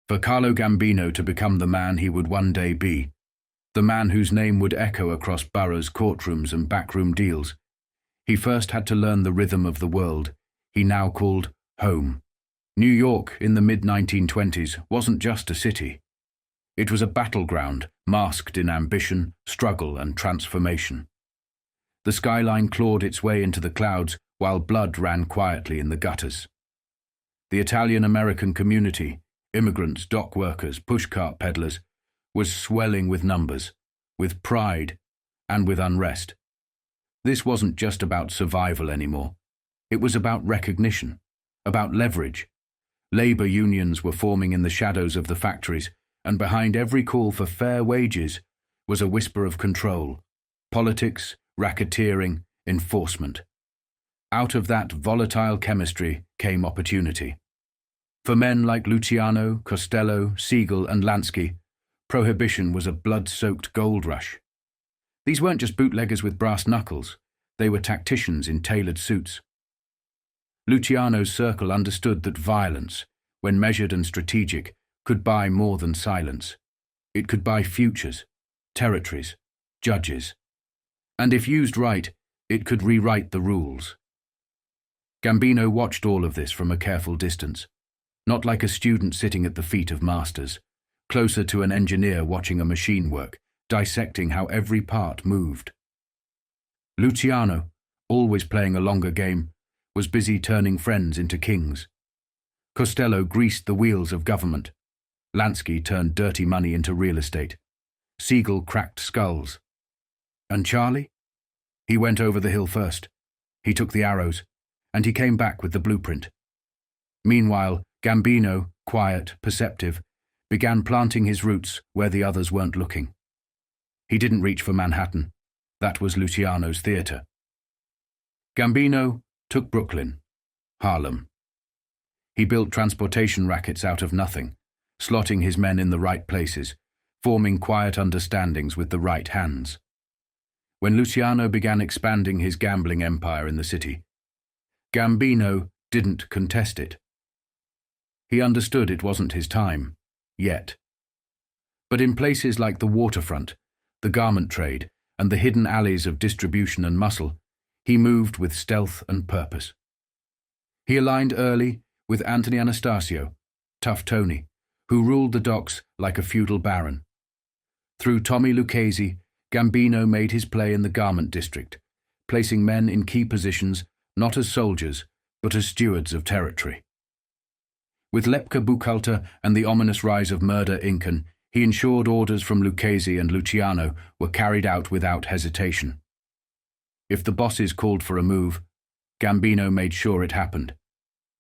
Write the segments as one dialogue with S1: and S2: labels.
S1: For Carlo Gambino to become the man he would one day be, the man whose name would echo across boroughs, courtrooms, and backroom deals, he first had to learn the rhythm of the world he now called home. New York in the mid-1920s wasn't just a city. It was a battleground masked in ambition, struggle, and transformation. The skyline clawed its way into the clouds while blood ran quietly in the gutters. The Italian-American community, immigrants, dock workers, pushcart peddlers, was swelling with numbers, with pride, and with unrest. This wasn't just about survival anymore. It was about recognition, about leverage. Labor unions were forming in the shadows of the factories, and behind every call for fair wages was a whisper of control, politics, racketeering, enforcement. Out of that volatile chemistry came opportunity. For men like Luciano, Costello, Siegel, and Lansky, Prohibition was a blood-soaked gold rush. These weren't just bootleggers with brass knuckles, they were tacticians in tailored suits. Luciano's circle understood that violence, when measured and strategic, could buy more than silence. It could buy futures, territories, judges. And if used right, it could rewrite the rules. Gambino watched all of this from a careful distance, not like a student sitting at the feet of masters, closer to an engineer watching a machine work, dissecting how every part moved. Luciano, always playing a longer game, was busy turning friends into kings. Costello greased the wheels of government. Lansky turned dirty money into real estate. Siegel cracked skulls. And Charlie? He went over the hill first. He took the arrows, and he came back with the blueprint. Meanwhile, Gambino, quiet, perceptive, began planting his roots where the others weren't looking. He didn't reach for Manhattan. That was Luciano's theater. Gambino took Brooklyn, Harlem. He built transportation rackets out of nothing, slotting his men in the right places, forming quiet understandings with the right hands. When Luciano began expanding his gambling empire in the city, Gambino didn't contest it. He understood it wasn't his time, yet. But in places like the waterfront, the garment trade, and the hidden alleys of distribution and muscle, he moved with stealth and purpose. He aligned early with Anthony Anastasio, Tough Tony, who ruled the docks like a feudal baron. Through Tommy Lucchese, Gambino made his play in the garment district, placing men in key positions not as soldiers, but as stewards of territory. With Lepka Buchalter and the ominous rise of Murder Incan, he ensured orders from Lucchese and Luciano were carried out without hesitation. If the bosses called for a move, Gambino made sure it happened.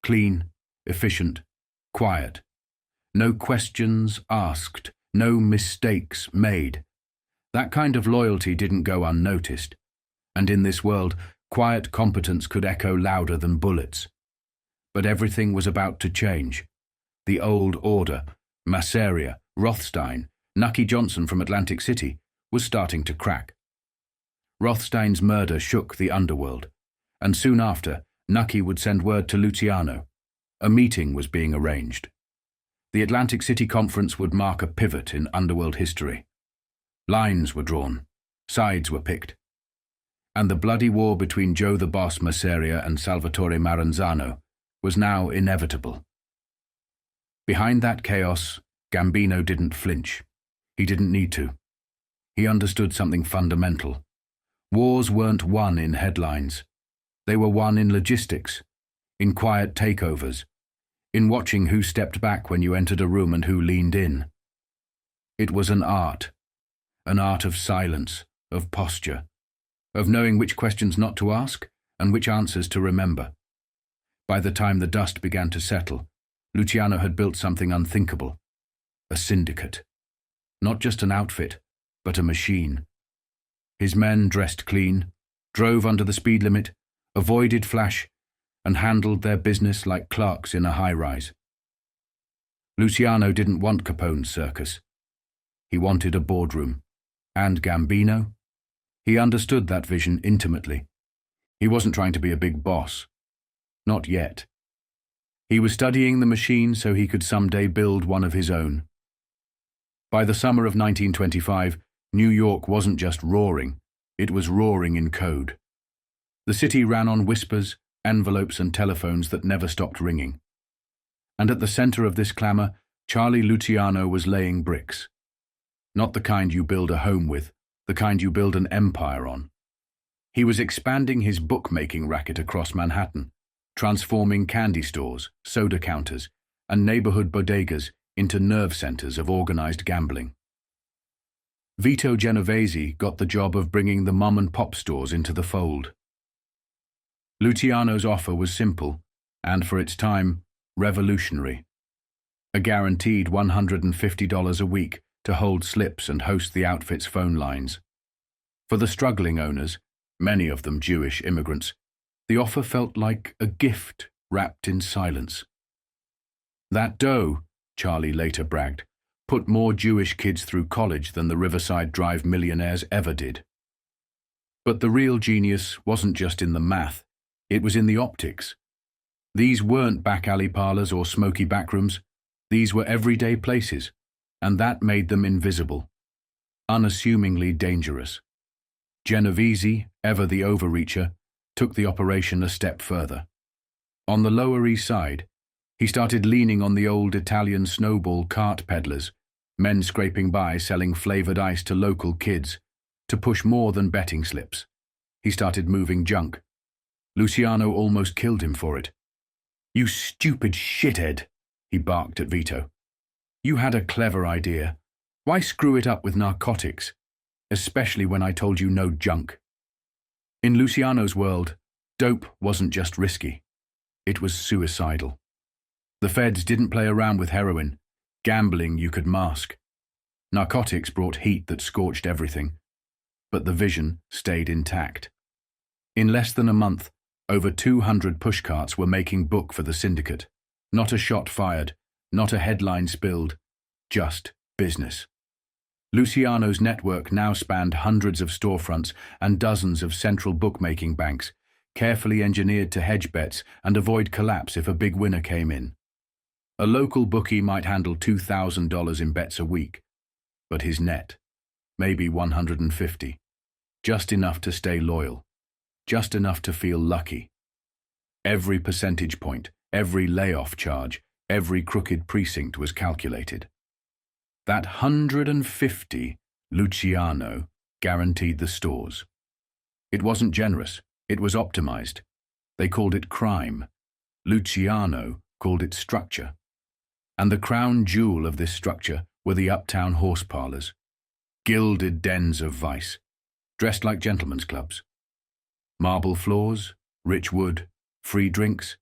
S1: Clean, efficient, quiet. No questions asked, no mistakes made. That kind of loyalty didn't go unnoticed. And in this world, quiet competence could echo louder than bullets. But everything was about to change. The old order, Masseria, Rothstein, Nucky Johnson from Atlantic City, was starting to crack. Rothstein's murder shook the underworld, and soon after, Nucky would send word to Luciano. A meeting was being arranged. The Atlantic City Conference would mark a pivot in underworld history. Lines were drawn, sides were picked, and the bloody war between Joe the Boss Masseria and Salvatore Maranzano was now inevitable. Behind that chaos, Gambino didn't flinch. He didn't need to. He understood something fundamental. Wars weren't won in headlines. They were won in logistics, in quiet takeovers, in watching who stepped back when you entered a room and who leaned in. It was an art of silence, of posture, of knowing which questions not to ask and which answers to remember. By the time the dust began to settle, Luciano had built something unthinkable. A syndicate. Not just an outfit, but a machine. His men dressed clean, drove under the speed limit, avoided flash, and handled their business like clerks in a high-rise. Luciano didn't want Capone's circus. He wanted a boardroom. And Gambino? He understood that vision intimately. He wasn't trying to be a big boss. Not yet. He was studying the machine so he could someday build one of his own. By the summer of 1925, New York wasn't just roaring, it was roaring in code. The city ran on whispers, envelopes and telephones that never stopped ringing. And at the center of this clamor, Charlie Luciano was laying bricks. Not the kind you build a home with, the kind you build an empire on. He was expanding his bookmaking racket across Manhattan, transforming candy stores, soda counters, and neighborhood bodegas into nerve centers of organized gambling. Vito Genovese got the job of bringing the mom-and-pop stores into the fold. Luciano's offer was simple, and for its time, revolutionary. A guaranteed $150 a week to hold slips and host the outfit's phone lines. For the struggling owners, many of them Jewish immigrants, the offer felt like a gift wrapped in silence. That dough, Charlie later bragged, put more Jewish kids through college than the Riverside Drive millionaires ever did. But the real genius wasn't just in the math, it was in the optics. These weren't back-alley parlors or smoky backrooms, these were everyday places, and that made them invisible, unassumingly dangerous. Genovese, ever the overreacher, took the operation a step further. On the Lower East Side, he started leaning on the old Italian snowball cart peddlers, men scraping by selling flavored ice to local kids, to push more than betting slips. He started moving junk. Luciano almost killed him for it. "You stupid shithead," he barked at Vito. "You had a clever idea. Why screw it up with narcotics? Especially when I told you no junk." In Luciano's world, dope wasn't just risky. It was suicidal. The feds didn't play around with heroin. Gambling you could mask. Narcotics brought heat that scorched everything. But the vision stayed intact. In less than a month, over 200 pushcarts were making book for the syndicate. Not a shot fired, not a headline spilled, just business. Luciano's network now spanned hundreds of storefronts and dozens of central bookmaking banks, carefully engineered to hedge bets and avoid collapse if a big winner came in. A local bookie might handle $2,000 in bets a week, but his net, maybe 150, just enough to stay loyal, just enough to feel lucky. Every percentage point, every layoff charge, every crooked precinct was calculated. That 150 Luciano guaranteed the stores. It wasn't generous, it was optimized. They called it crime. Luciano called it structure. And the crown jewel of this structure were the uptown horse parlors, gilded dens of vice, dressed like gentlemen's clubs. Marble floors, rich wood, free drinks,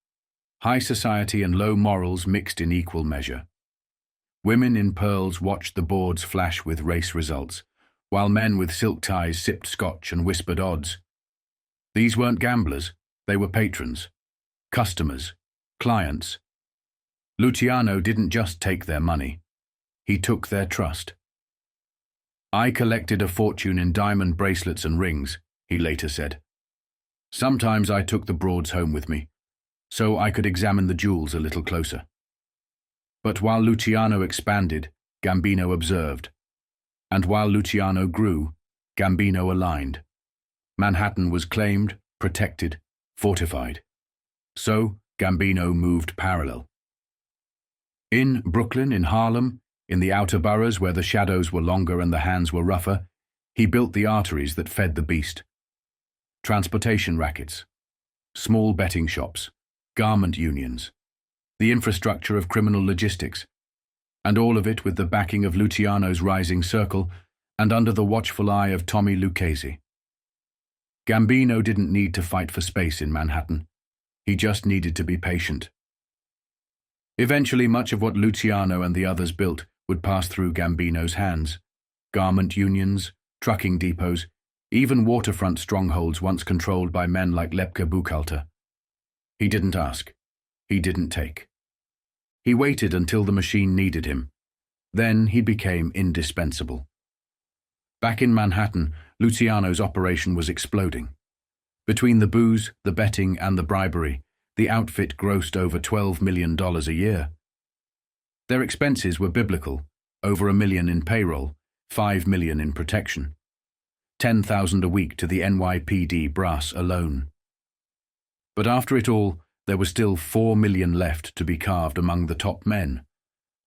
S1: high society and low morals mixed in equal measure. Women in pearls watched the boards flash with race results, while men with silk ties sipped scotch and whispered odds. These weren't gamblers, they were patrons, customers, clients. Luciano didn't just take their money, he took their trust. "I collected a fortune in diamond bracelets and rings," he later said. "Sometimes I took the broads home with me, so I could examine the jewels a little closer." But while Luciano expanded, Gambino observed. And while Luciano grew, Gambino aligned. Manhattan was claimed, protected, fortified. So Gambino moved parallel. In Brooklyn, in Harlem, in the outer boroughs where the shadows were longer and the hands were rougher, he built the arteries that fed the beast. Transportation rackets, small betting shops, garment unions, the infrastructure of criminal logistics, and all of it with the backing of Luciano's rising circle and under the watchful eye of Tommy Lucchese. Gambino didn't need to fight for space in Manhattan. He just needed to be patient. Eventually, much of what Luciano and the others built would pass through Gambino's hands. Garment unions, trucking depots, even waterfront strongholds once controlled by men like Lepke Buchalter. He didn't ask. He didn't take. He waited until the machine needed him. Then he became indispensable. Back in Manhattan, Luciano's operation was exploding. Between the booze, the betting, and the bribery, The outfit grossed over $12 million a year. Their expenses were biblical: over $1 million in payroll, $5 million in protection, $10,000 a week to the NYPD brass alone. But after it all, there was still $4 million left to be carved among the top men: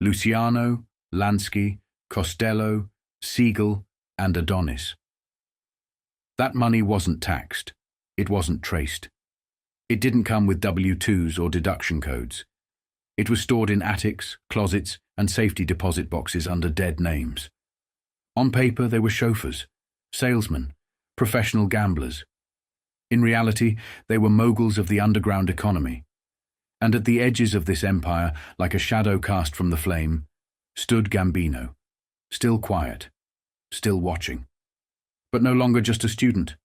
S1: Luciano, Lansky, Costello, Siegel, and Adonis. That money wasn't taxed. It wasn't traced. It didn't come with W-2s or deduction codes. It was stored in attics, closets, and safety deposit boxes under dead names. On paper, they were chauffeurs, salesmen, professional gamblers. In reality, they were moguls of the underground economy. And at the edges of this empire, like a shadow cast from the flame, stood Gambino, still quiet, still watching. But no longer just a student.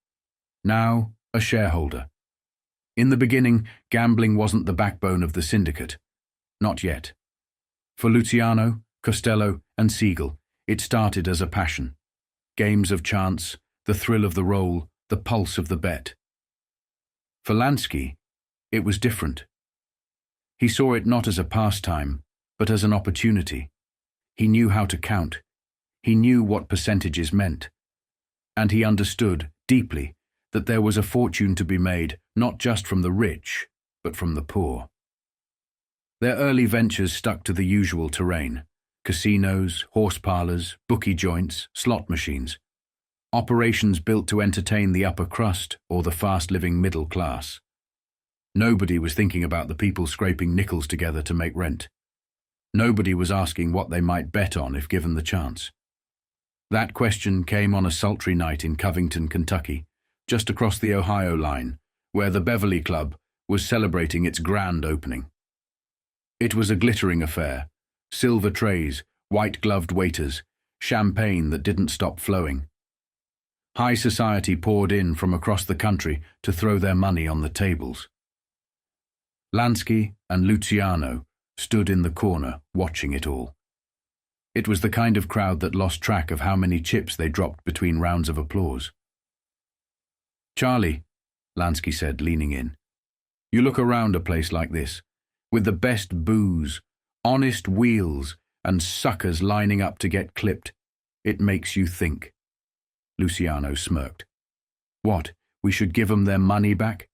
S1: Now, a shareholder. In the beginning, gambling wasn't the backbone of the syndicate. Not yet. For Luciano, Costello, and Siegel, it started as a passion. Games of chance, the thrill of the roll, the pulse of the bet. For Lansky, it was different. He saw it not as a pastime, but as an opportunity. He knew how to count. He knew what percentages meant. And he understood, deeply, that there was a fortune to be made, not just from the rich, but from the poor. Their early ventures stuck to the usual terrain: casinos, horse parlors, bookie joints, slot machines. Operations built to entertain the upper crust or the fast-living middle class. Nobody was thinking about the people scraping nickels together to make rent. Nobody was asking what they might bet on if given the chance. That question came on a sultry night in Covington, Kentucky, just across the Ohio line, where the Beverly Club was celebrating its grand opening. It was a glittering affair: silver trays, white-gloved waiters, champagne that didn't stop flowing. High society poured in from across the country to throw their money on the tables. Lansky and Luciano stood in the corner watching it all. It was the kind of crowd that lost track of how many chips they dropped between rounds of applause. "Charlie," Lansky said, leaning in, "you look around a place like this, with the best booze, honest wheels, and suckers lining up to get clipped. It makes you think." Luciano smirked. "What, we should give 'em their money back?"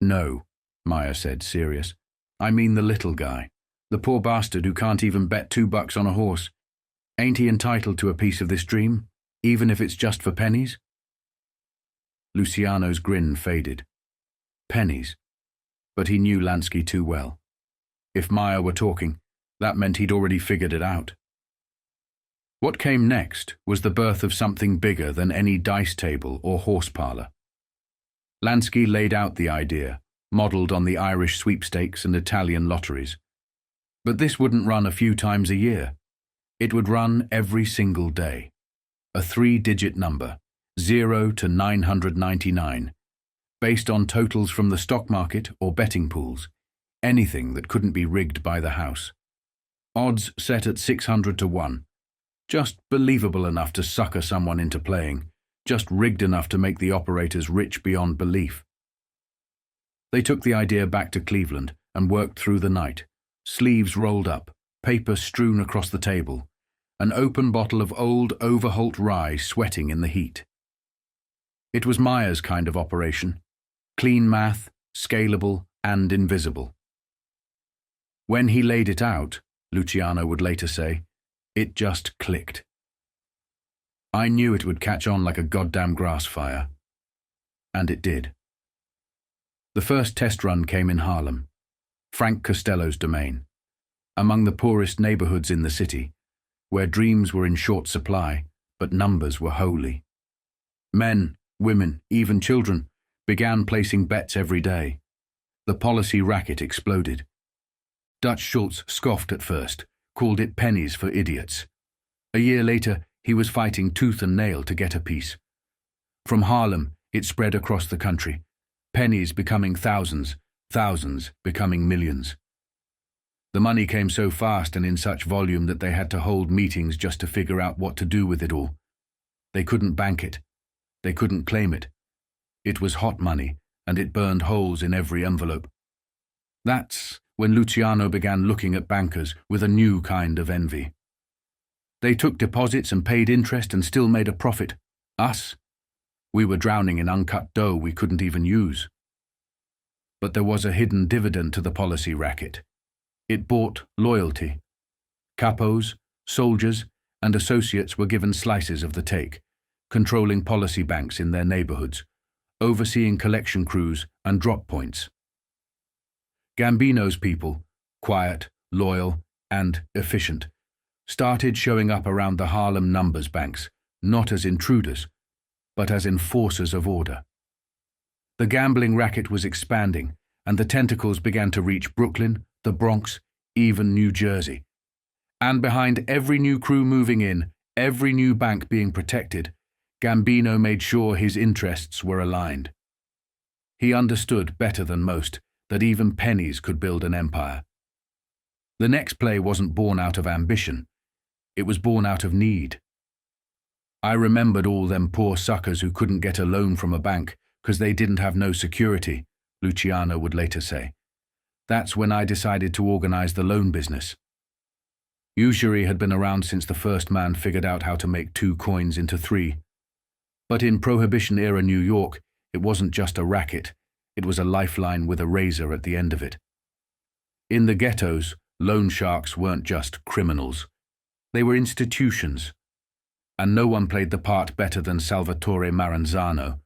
S1: "No," Meyer said, serious. "I mean the little guy, the poor bastard who can't even bet $2 on a horse. Ain't he entitled to a piece of this dream, even if it's just for pennies?" Luciano's grin faded. Pennies. But he knew Lansky too well. If Meyer were talking, that meant he'd already figured it out. What came next was the birth of something bigger than any dice table or horse parlor. Lansky laid out the idea, modelled on the Irish sweepstakes and Italian lotteries. But this wouldn't run a few times a year. It would run every single day. A 3-digit number, 0 to 999, based on totals from the stock market or betting pools, anything that couldn't be rigged by the house. Odds set at 600 to 1, just believable enough to sucker someone into playing, just rigged enough to make the operators rich beyond belief. They took the idea back to Cleveland and worked through the night, sleeves rolled up, paper strewn across the table, an open bottle of old Overholt rye sweating in the heat. It was Meyer's kind of operation: clean math, scalable, and invisible. When he laid it out, Luciano would later say, it just clicked. "I knew it would catch on like a goddamn grass fire." And it did. The first test run came in Harlem, Frank Costello's domain, among the poorest neighborhoods in the city, where dreams were in short supply, but numbers were holy. Men, women, even children, began placing bets every day. The policy racket exploded. Dutch Schultz scoffed at first, called it pennies for idiots. A year later, he was fighting tooth and nail to get a piece. From Harlem, it spread across the country, pennies becoming thousands, thousands becoming millions. The money came so fast and in such volume that they had to hold meetings just to figure out what to do with it all. They couldn't bank it. They couldn't claim it. It was hot money, and it burned holes in every envelope. That's when Luciano began looking at bankers with a new kind of envy. They took deposits and paid interest and still made a profit. Us? We were drowning in uncut dough we couldn't even use. But there was a hidden dividend to the policy racket. It bought loyalty. Capos, soldiers, and associates were given slices of the take, controlling policy banks in their neighborhoods, overseeing collection crews and drop points. Gambino's people, quiet, loyal, and efficient, started showing up around the Harlem numbers banks, not as intruders, but as enforcers of order. The gambling racket was expanding, and the tentacles began to reach Brooklyn, the Bronx, even New Jersey. And behind every new crew moving in, every new bank being protected, Gambino made sure his interests were aligned. He understood better than most that even pennies could build an empire. The next play wasn't born out of ambition. It was born out of need. I remembered all them poor suckers who couldn't get a loan from a bank because they didn't have no security, Luciano would later say. That's when I decided to organize the loan business. Usury had been around since the first man figured out how to make 2 coins into 3. But in Prohibition-era New York, it wasn't just a racket, it was a lifeline with a razor at the end of it. In the ghettos, loan sharks weren't just criminals. They were institutions. And no one played the part better than Salvatore Maranzano.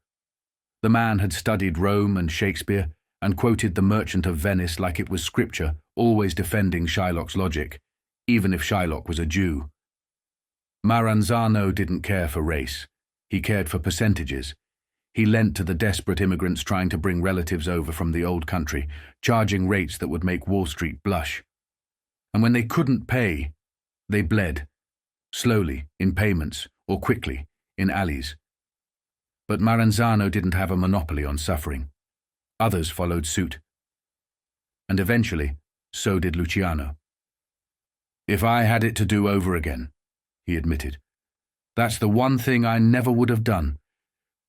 S1: The man had studied Rome and Shakespeare and quoted The Merchant of Venice like it was scripture, always defending Shylock's logic, even if Shylock was a Jew. Maranzano didn't care for race. He cared for percentages. He lent to the desperate immigrants trying to bring relatives over from the old country, charging rates that would make Wall Street blush. And when they couldn't pay, they bled, slowly, in payments, or quickly, in alleys. But Maranzano didn't have a monopoly on suffering. Others followed suit. And eventually, so did Luciano. If I had it to do over again, he admitted, that's the one thing I never would have done,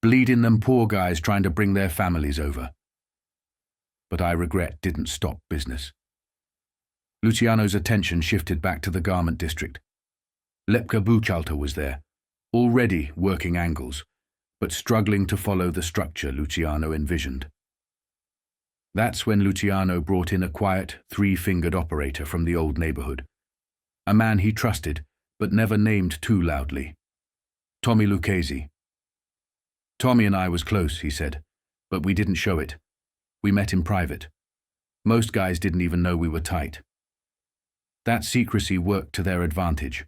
S1: bleeding them poor guys trying to bring their families over. But I regret didn't stop business. Luciano's attention shifted back to the garment district. Lepka Buchalter was there, already working angles, but struggling to follow the structure Luciano envisioned. That's when Luciano brought in a quiet, 3-fingered operator from the old neighborhood, a man he trusted but never named too loudly. Tommy Lucchese. Tommy and I was close, he said, but we didn't show it. We met in private. Most guys didn't even know we were tight. That secrecy worked to their advantage.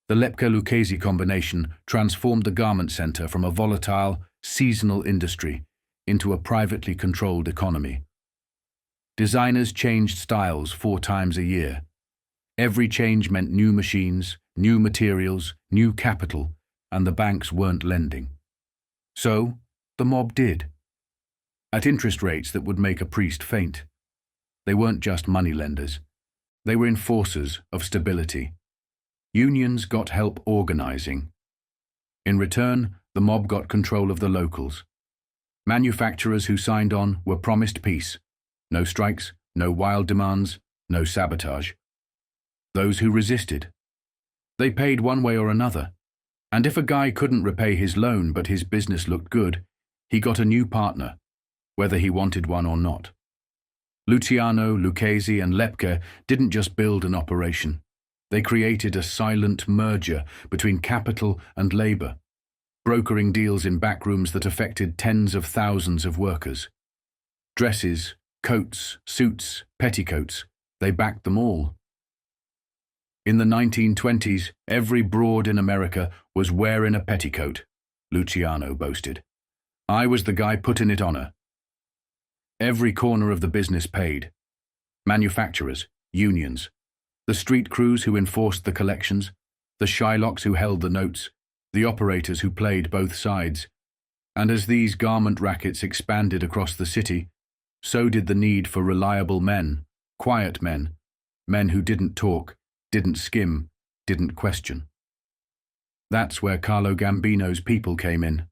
S1: The Lepka-Lucchese combination transformed the garment center from a volatile, seasonal industry into a privately controlled economy. Designers changed styles 4 times a year. Every change meant new machines, new materials, new capital, and the banks weren't lending. So, the mob did. At interest rates that would make a priest faint. They weren't just money lenders. They were enforcers of stability. Unions got help organizing. In return, the mob got control of the locals. Manufacturers who signed on were promised peace. No strikes, no wild demands, no sabotage. Those who resisted. They paid one way or another. And if a guy couldn't repay his loan but his business looked good, he got a new partner, whether he wanted one or not. Luciano, Lucchese, and Lepka didn't just build an operation. They created a silent merger between capital and labor, brokering deals in backrooms that affected tens of thousands of workers. Dresses, coats, suits, petticoats, they backed them all. In the 1920s, every broad in America was wearing a petticoat, Luciano boasted. I was the guy putting it on her. Every corner of the business paid. Manufacturers, unions, the street crews who enforced the collections, the Shylocks who held the notes, the operators who played both sides. And as these garment rackets expanded across the city, so did the need for reliable men, quiet men, men who didn't talk, didn't skim, didn't question. That's where Carlo Gambino's people came in.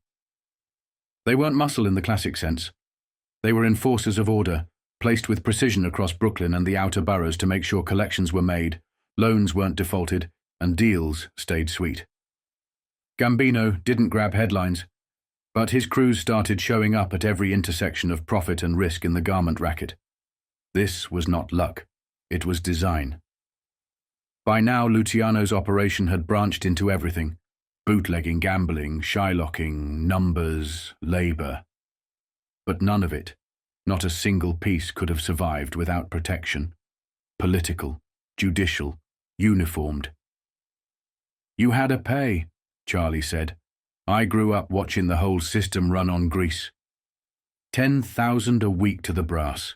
S1: They weren't muscle in the classic sense. They were enforcers of order, placed with precision across Brooklyn and the outer boroughs to make sure collections were made, loans weren't defaulted, and deals stayed sweet. Gambino didn't grab headlines, but his crews started showing up at every intersection of profit and risk in the garment racket. This was not luck, it was design. By now, Luciano's operation had branched into everything: bootlegging, gambling, shylocking, numbers, labor. But none of it, not a single piece, could have survived without protection. Political, judicial, uniformed. "You had to pay," Charlie said. "I grew up watching the whole system run on grease. 10,000 a week to the brass.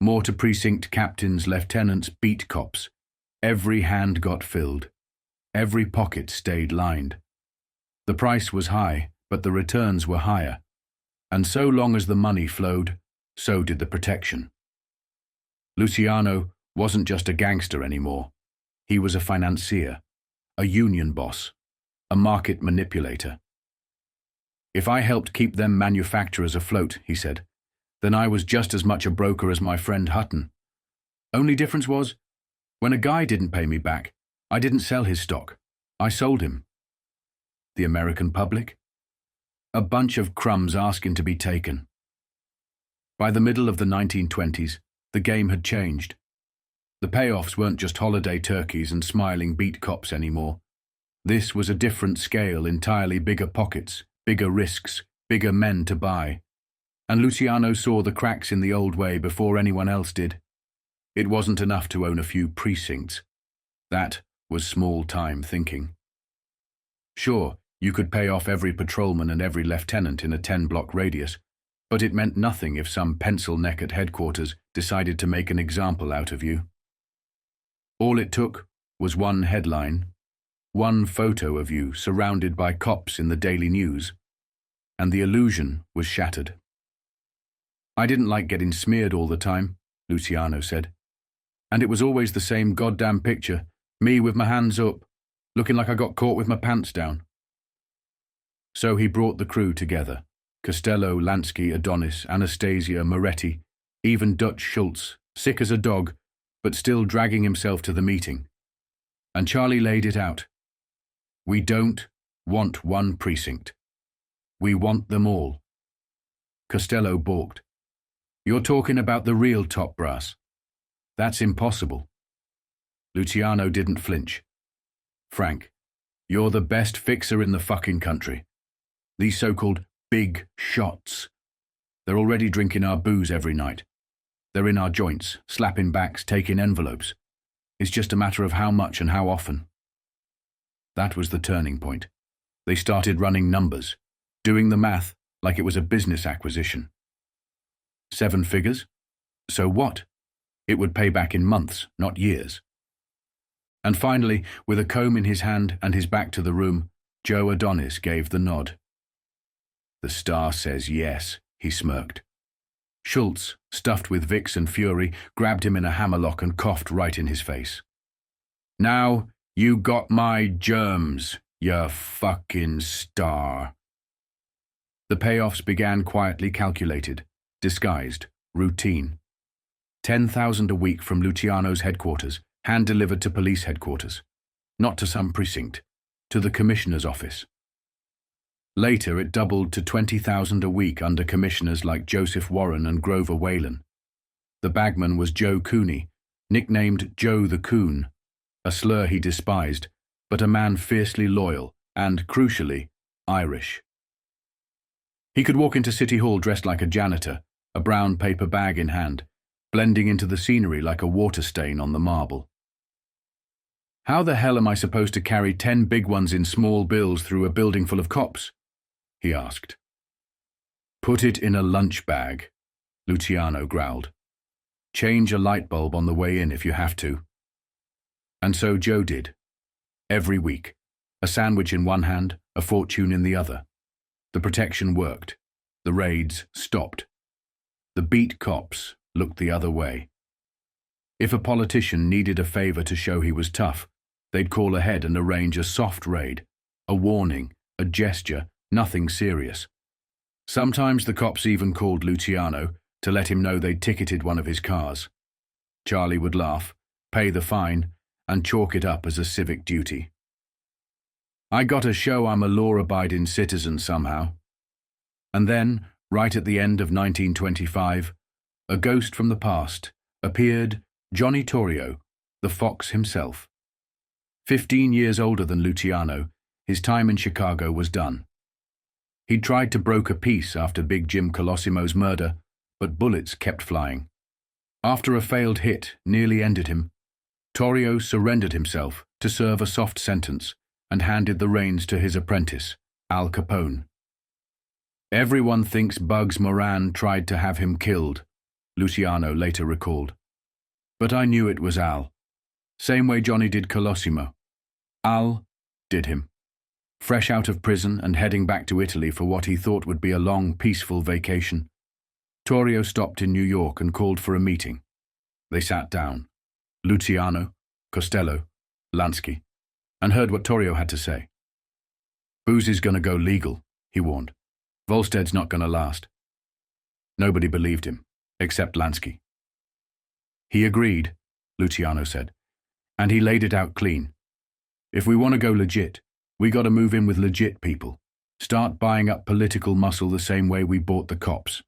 S1: More to precinct captains, lieutenants, beat cops. Every hand got filled. Every pocket stayed lined. The price was high, but the returns were higher. And so long as the money flowed, so did the protection." Luciano wasn't just a gangster anymore. He was a financier, a union boss, a market manipulator. "If I helped keep them manufacturers afloat," he said, "then I was just as much a broker as my friend Hutton. Only difference was, when a guy didn't pay me back, I didn't sell his stock. I sold him." The American public? A bunch of crumbs asking to be taken. By the middle of the 1920s, the game had changed. The payoffs weren't just holiday turkeys and smiling beat cops anymore. This was a different scale, entirely bigger pockets, bigger risks, bigger men to buy. And Luciano saw the cracks in the old way before anyone else did. It wasn't enough to own a few precincts. That was small-time thinking. Sure, you could pay off every patrolman and every lieutenant in a 10-block radius, but it meant nothing if some pencil neck at headquarters decided to make an example out of you. All it took was one headline, one photo of you surrounded by cops in the daily news, and the illusion was shattered. "I didn't like getting smeared all the time," Luciano said. "And it was always the same goddamn picture, me with my hands up, looking like I got caught with my pants down." So he brought the crew together: Costello, Lansky, Adonis, Anastasia, Moretti, even Dutch Schultz, sick as a dog, but still dragging himself to the meeting. And Charlie laid it out. "We don't want one precinct. We want them all." Costello balked. "You're talking about the real top brass. That's impossible." Luciano didn't flinch. "Frank, you're the best fixer in the fucking country. These so-called big shots. They're already drinking our booze every night. They're in our joints, slapping backs, taking envelopes. It's just a matter of how much and how often." That was the turning point. They started running numbers, doing the math like it was a business acquisition. 7 figures? So what? It would pay back in months, not years. And finally, with a comb in his hand and his back to the room, Joe Adonis gave the nod. "The Star says yes," he smirked. Schultz, stuffed with Vicks and fury, grabbed him in a hammerlock and coughed right in his face. "Now you got my germs, you fucking Star." The payoffs began quietly calculated, disguised, routine. 10,000 a week from Luciano's headquarters, hand-delivered to police headquarters. Not to some precinct, to the commissioner's office. Later it doubled to 20,000 a week under commissioners like Joseph Warren and Grover Whalen. The bagman was Joe Cooney, nicknamed Joe the Coon, a slur he despised, but a man fiercely loyal and, crucially, Irish. He could walk into City Hall dressed like a janitor, a brown paper bag in hand, blending into the scenery like a water stain on the marble. "How the hell am I supposed to carry 10 big ones in small bills through a building full of cops?" he asked. "Put it in a lunch bag," Luciano growled. "Change a light bulb on the way in if you have to." And so Joe did. Every week, a sandwich in one hand, a fortune in the other. The protection worked. The raids stopped. The beat cops looked the other way. If a politician needed a favor to show he was tough, they'd call ahead and arrange a soft raid, a warning, a gesture, nothing serious. Sometimes the cops even called Luciano, to let him know they'd ticketed one of his cars. Charlie would laugh, pay the fine, and chalk it up as a civic duty. I gotta show I'm a law-abiding citizen somehow. And then, right at the end of 1925, a ghost from the past appeared, Johnny Torrio, the fox himself. 15 years older than Luciano, his time in Chicago was done. He'd tried to broker peace after Big Jim Colosimo's murder, but bullets kept flying. After a failed hit nearly ended him, Torrio surrendered himself to serve a soft sentence and handed the reins to his apprentice, Al Capone. Everyone thinks Bugs Moran tried to have him killed, Luciano later recalled. But I knew it was Al. Same way Johnny did Colosimo. Al did him. Fresh out of prison and heading back to Italy for what he thought would be a long, peaceful vacation, Torrio stopped in New York and called for a meeting. They sat down, Luciano, Costello, Lansky, and heard what Torrio had to say. Booze is gonna go legal, he warned. Volstead's not gonna last. Nobody believed him, except Lansky. He agreed, Luciano said, and he laid it out clean. If we want to go legit, we gotta move in with legit people. Start buying up political muscle the same way we bought the cops.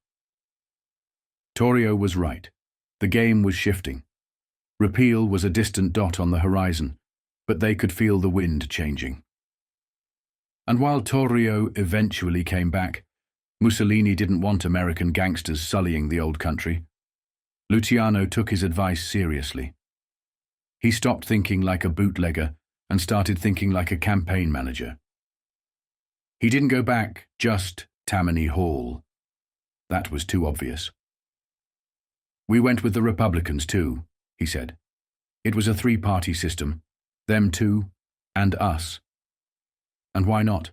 S1: Torrio was right. The game was shifting. Repeal was a distant dot on the horizon, but they could feel the wind changing. And while Torrio eventually came back, Mussolini didn't want American gangsters sullying the old country. Luciano took his advice seriously. He stopped thinking like a bootlegger and started thinking like a campaign manager. He didn't go back just Tammany Hall. That was too obvious. We went with the Republicans too, he said. It was a three-party system. Them two, and us. And why not?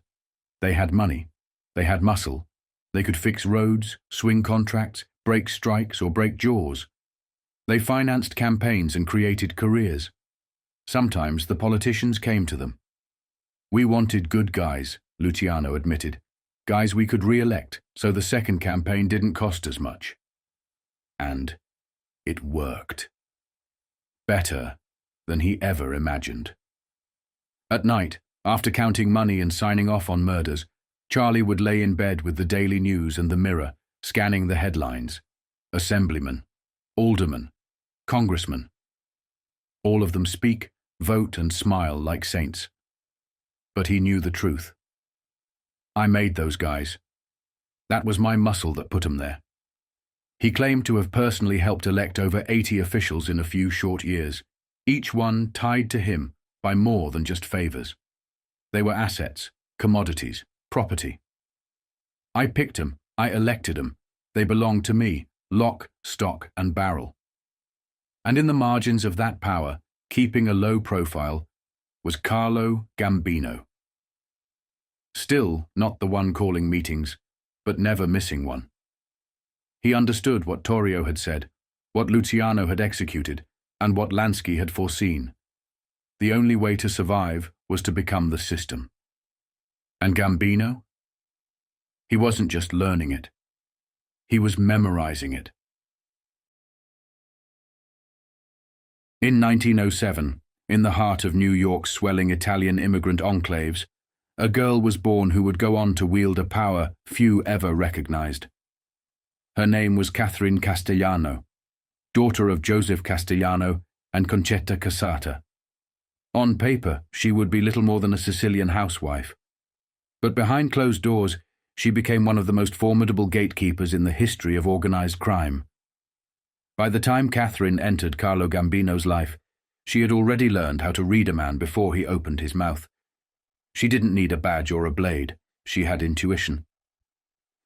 S1: They had money. They had muscle. They could fix roads, swing contracts, break strikes, or break jaws. They financed campaigns and created careers. Sometimes the politicians came to them. We wanted good guys, Luciano admitted. Guys we could re-elect, so the second campaign didn't cost as much. And it worked. Better than he ever imagined. At night, after counting money and signing off on murders, Charlie would lay in bed with the Daily News and the Mirror, scanning the headlines. Assemblyman, alderman, congressman. All of them speak, vote, and smile like saints. But he knew the truth. I made those guys. That was my muscle that put 'em there. He claimed to have personally helped elect over 80 officials in a few short years, each one tied to him by more than just favors. They were assets, commodities, property. I picked 'em, I elected 'em. They belonged to me, lock, stock, and barrel. And in the margins of that power, keeping a low profile, was Carlo Gambino. Still not the one calling meetings, but never missing one. He understood what Torrio had said, what Luciano had executed, and what Lansky had foreseen. The only way to survive was to become the system. And Gambino? He wasn't just learning it. He was memorizing it. In 1907, in the heart of New York's swelling Italian immigrant enclaves, a girl was born who would go on to wield a power few ever recognized. Her name was Catherine Castellano, daughter of Joseph Castellano and Concetta Casata. On paper, she would be little more than a Sicilian housewife. But behind closed doors, she became one of the most formidable gatekeepers in the history of organized crime. By the time Catherine entered Carlo Gambino's life, she had already learned how to read a man before he opened his mouth. She didn't need a badge or a blade. She had intuition.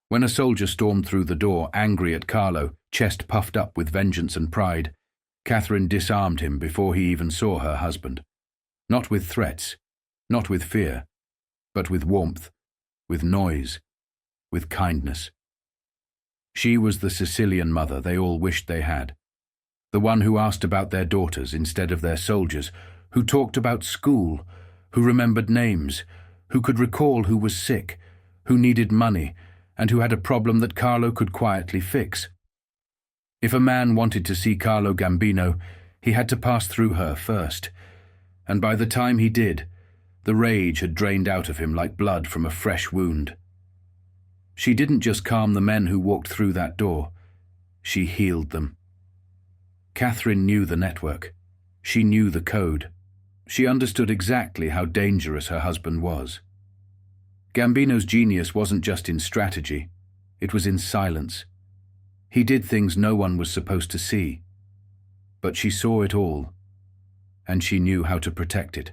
S1: When a soldier stormed through the door, angry at Carlo, chest puffed up with vengeance and pride, Catherine disarmed him before he even saw her husband. Not with threats, not with fear, but with warmth, with noise, with kindness. She was the Sicilian mother they all wished they had, the one who asked about their daughters instead of their soldiers, who talked about school, who remembered names, who could recall who was sick, who needed money, and who had a problem that Carlo could quietly fix. If a man wanted to see Carlo Gambino, he had to pass through her first, and by the time he did, the rage had drained out of him like blood from a fresh wound. She didn't just calm the men who walked through that door, she healed them. Catherine knew the network. She knew the code. She understood exactly how dangerous her husband was. Gambino's genius wasn't just in strategy, it was in silence. He did things no one was supposed to see, but she saw it all, and she knew how to protect it.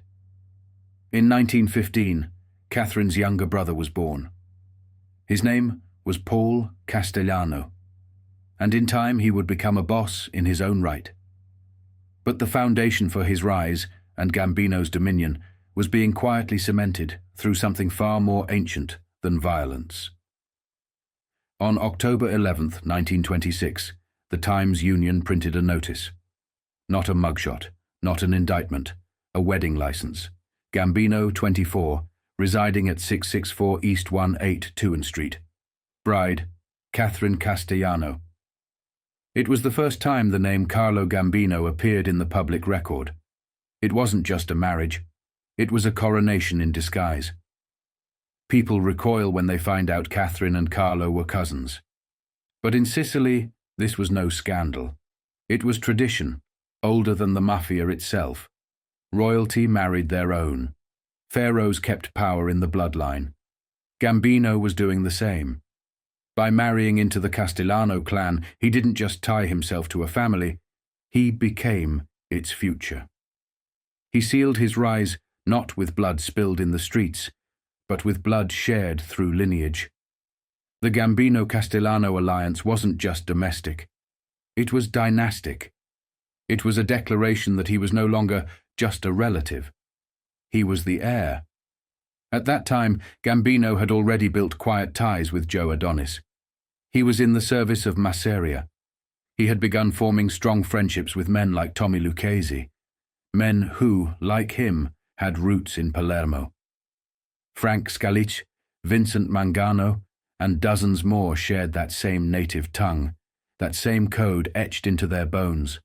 S1: In 1915, Catherine's younger brother was born. His name was Paul Castellano, and in time he would become a boss in his own right. But the foundation for his rise and Gambino's dominion was being quietly cemented through something far more ancient than violence. On October 11th, 1926, the Times-Union printed a notice. Not a mugshot, not an indictment, a wedding license. Gambino, 24, residing at 664 East 182 Street. Bride, Catherine Castellano. It was the first time the name Carlo Gambino appeared in the public record. It wasn't just a marriage, it was a coronation in disguise. People recoil when they find out Catherine and Carlo were cousins. But in Sicily, this was no scandal. It was tradition, older than the mafia itself. Royalty married their own. Pharaohs kept power in the bloodline. Gambino was doing the same. By marrying into the Castellano clan, he didn't just tie himself to a family, he became its future. He sealed his rise not with blood spilled in the streets, but with blood shared through lineage. The Gambino-Castellano alliance wasn't just domestic. It was dynastic. It was a declaration that he was no longer just a relative. He was the heir. At that time, Gambino had already built quiet ties with Joe Adonis. He was in the service of Masseria. He had begun forming strong friendships with men like Tommy Lucchese, men who, like him, had roots in Palermo. Frank Scalici, Vincent Mangano, and dozens more shared that same native tongue, that same code etched into their bones.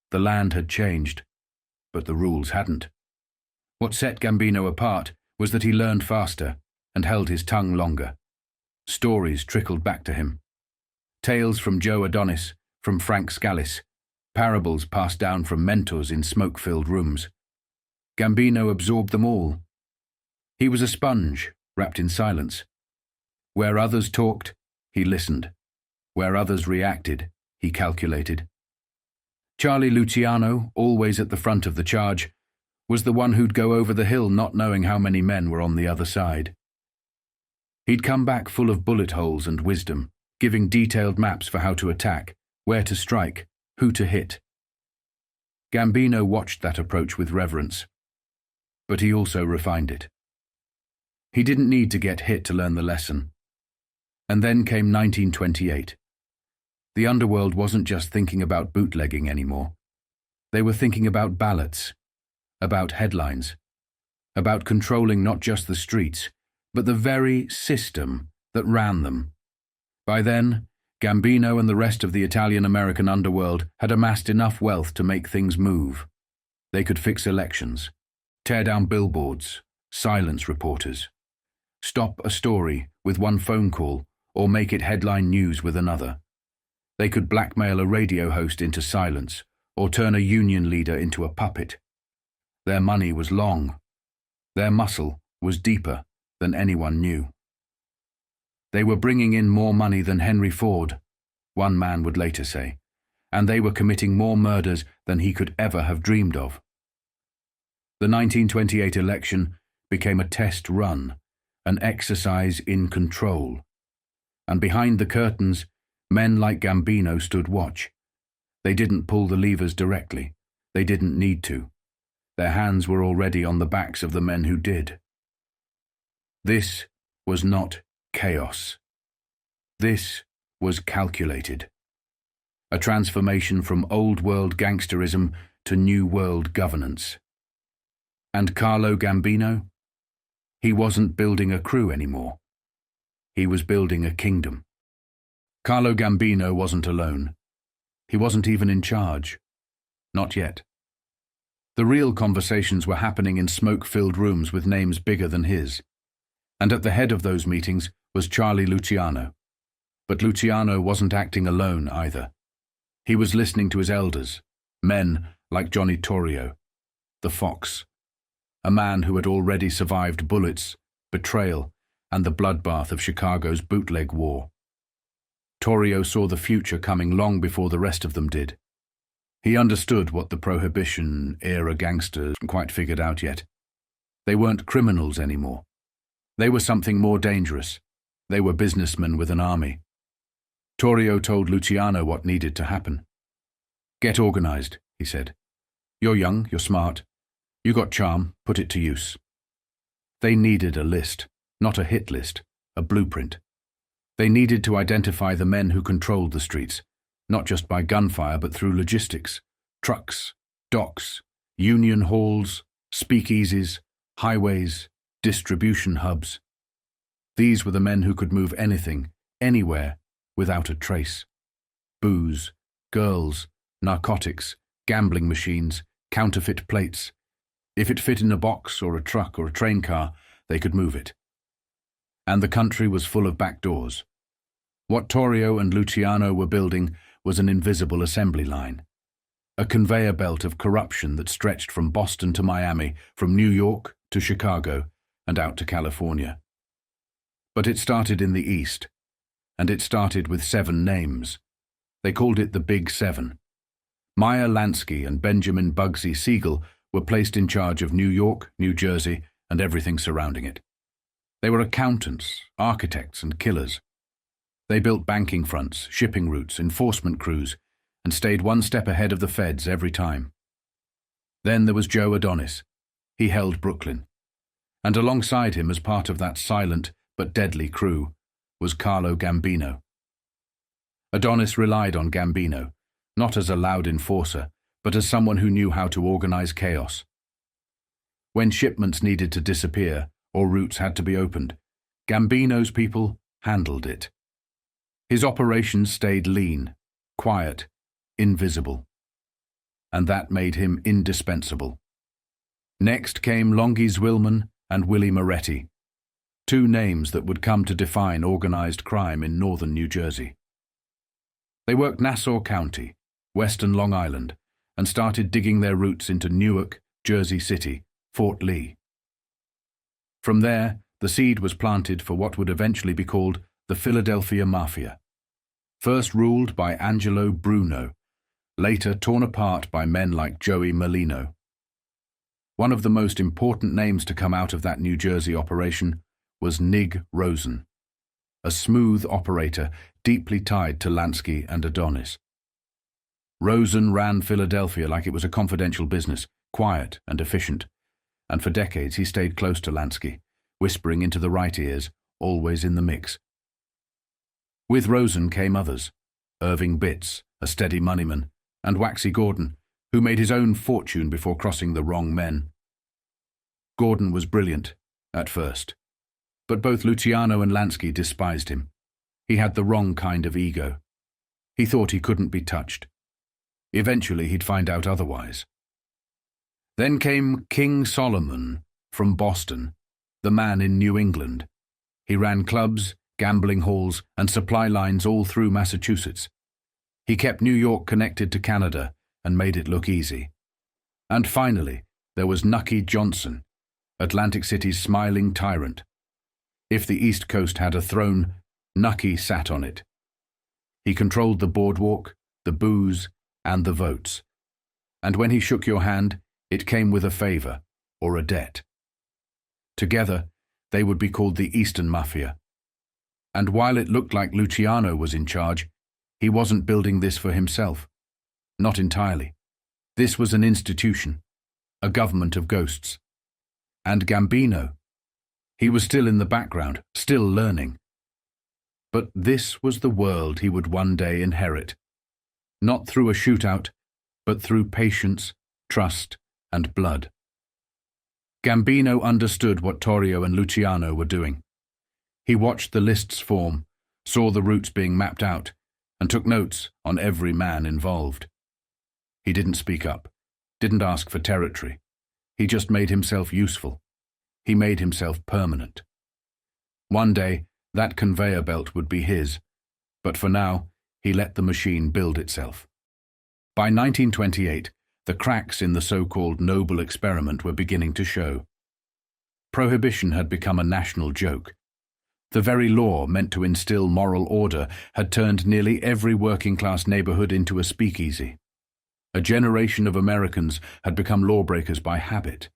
S1: The land had changed, but the rules hadn't. What set Gambino apart was that he learned faster and held his tongue longer. Stories trickled back to him. Tales from Joe Adonis, from Frank Scalici, parables passed down from mentors in smoke-filled rooms. Gambino absorbed them all. He was a sponge, wrapped in silence. Where others talked, he listened. Where others reacted, he calculated. Charlie Luciano, always at the front of the charge, was the one who'd go over the hill not knowing how many men were on the other side. He'd come back full of bullet holes and wisdom, giving detailed maps for how to attack, where to strike, who to hit. Gambino watched that approach with reverence, but he also refined it. He didn't need to get hit to learn the lesson. And then came 1928. The underworld wasn't just thinking about bootlegging anymore. They were thinking about ballots, about headlines, about controlling not just the streets, but the very system that ran them. By then, Gambino and the rest of the Italian-American underworld had amassed enough wealth to make things move. They could fix elections, tear down billboards, silence reporters, stop a story with one phone call or make it headline news with another. They could blackmail a radio host into silence or turn a union leader into a puppet. Their money was long. Their muscle was deeper than anyone knew. They were bringing in more money than Henry Ford, one man would later say, and they were committing more murders than he could ever have dreamed of. The 1928 election became a test run, an exercise in control. And behind the curtains, men like Gambino stood watch. They didn't pull the levers directly. They didn't need to. Their hands were already on the backs of the men who did. This was not chaos. This was calculated. A transformation from old-world gangsterism to new-world governance. And Carlo Gambino? He wasn't building a crew anymore. He was building a kingdom. Carlo Gambino wasn't alone. He wasn't even in charge. Not yet. The real conversations were happening in smoke-filled rooms with names bigger than his. And at the head of those meetings was Charlie Luciano. But Luciano wasn't acting alone either. He was listening to his elders, men like Johnny Torrio, the Fox, a man who had already survived bullets, betrayal, and the bloodbath of Chicago's bootleg war. Torrio saw the future coming long before the rest of them did. He understood what the Prohibition-era gangsters hadn't quite figured out yet. They weren't criminals anymore. They were something more dangerous. They were businessmen with an army. Torrio told Luciano what needed to happen. "Get organized," he said. "You're young, you're smart. You got charm, put it to use." They needed a list, not a hit list, a blueprint. They needed to identify the men who controlled the streets, not just by gunfire but through logistics, trucks, docks, union halls, speakeasies, highways, distribution hubs. These were the men who could move anything, anywhere, without a trace. Booze, girls, narcotics, gambling machines, counterfeit plates. If it fit in a box or a truck or a train car, they could move it. And the country was full of back doors. What Torrio and Luciano were building was an invisible assembly line, a conveyor belt of corruption that stretched from Boston to Miami, from New York to Chicago, and out to California. But it started in the East, and it started with 7 names. They called it the Big Seven. Meyer Lansky and Benjamin Bugsy Siegel were placed in charge of New York, New Jersey, and everything surrounding it. They were accountants, architects, and killers. They built banking fronts, shipping routes, enforcement crews, and stayed one step ahead of the feds every time. Then there was Joe Adonis. He held Brooklyn. And alongside him, as part of that silent but deadly crew, was Carlo Gambino. Adonis relied on Gambino, not as a loud enforcer, but as someone who knew how to organize chaos. When shipments needed to disappear or routes had to be opened, Gambino's people handled it. His operations stayed lean, quiet, invisible. And that made him indispensable. Next came Longy Zwillman and Willie Moretti, 2 names that would come to define organized crime in northern New Jersey. They worked Nassau County, western Long Island, and started digging their roots into Newark, Jersey City, Fort Lee. From there, the seed was planted for what would eventually be called the Philadelphia Mafia, first ruled by Angelo Bruno, later torn apart by men like Joey Merlino. One of the most important names to come out of that New Jersey operation was Nig Rosen, a smooth operator deeply tied to Lansky and Adonis. Rosen ran Philadelphia like it was a confidential business, quiet and efficient, and for decades he stayed close to Lansky, whispering into the right ears, always in the mix. With Rosen came others, Irving Bitts, a steady moneyman, and Waxy Gordon, who made his own fortune before crossing the wrong men. Gordon was brilliant, at first, but both Luciano and Lansky despised him. He had the wrong kind of ego. He thought he couldn't be touched. Eventually he'd find out otherwise. Then came King Solomon from Boston, the man in New England. He ran clubs, gambling halls, and supply lines all through Massachusetts. He kept New York connected to Canada and made it look easy. And finally, there was Nucky Johnson, Atlantic City's smiling tyrant. If the East Coast had a throne, Nucky sat on it. He controlled the boardwalk, the booze, and the votes. And when he shook your hand, it came with a favor or a debt. Together, they would be called the Eastern Mafia. And while it looked like Luciano was in charge, he wasn't building this for himself. Not entirely. This was an institution, a government of ghosts. And Gambino, he was still in the background, still learning. But this was the world he would one day inherit. Not through a shootout, but through patience, trust, and blood. Gambino understood what Torrio and Luciano were doing. He watched the lists form, saw the routes being mapped out, and took notes on every man involved. He didn't speak up, didn't ask for territory. He just made himself useful. He made himself permanent. One day, that conveyor belt would be his, but for now, he let the machine build itself. By 1928, the cracks in the so-called noble experiment were beginning to show. Prohibition had become a national joke. The very law meant to instill moral order had turned nearly every working-class neighborhood into a speakeasy. A generation of Americans had become lawbreakers by habit,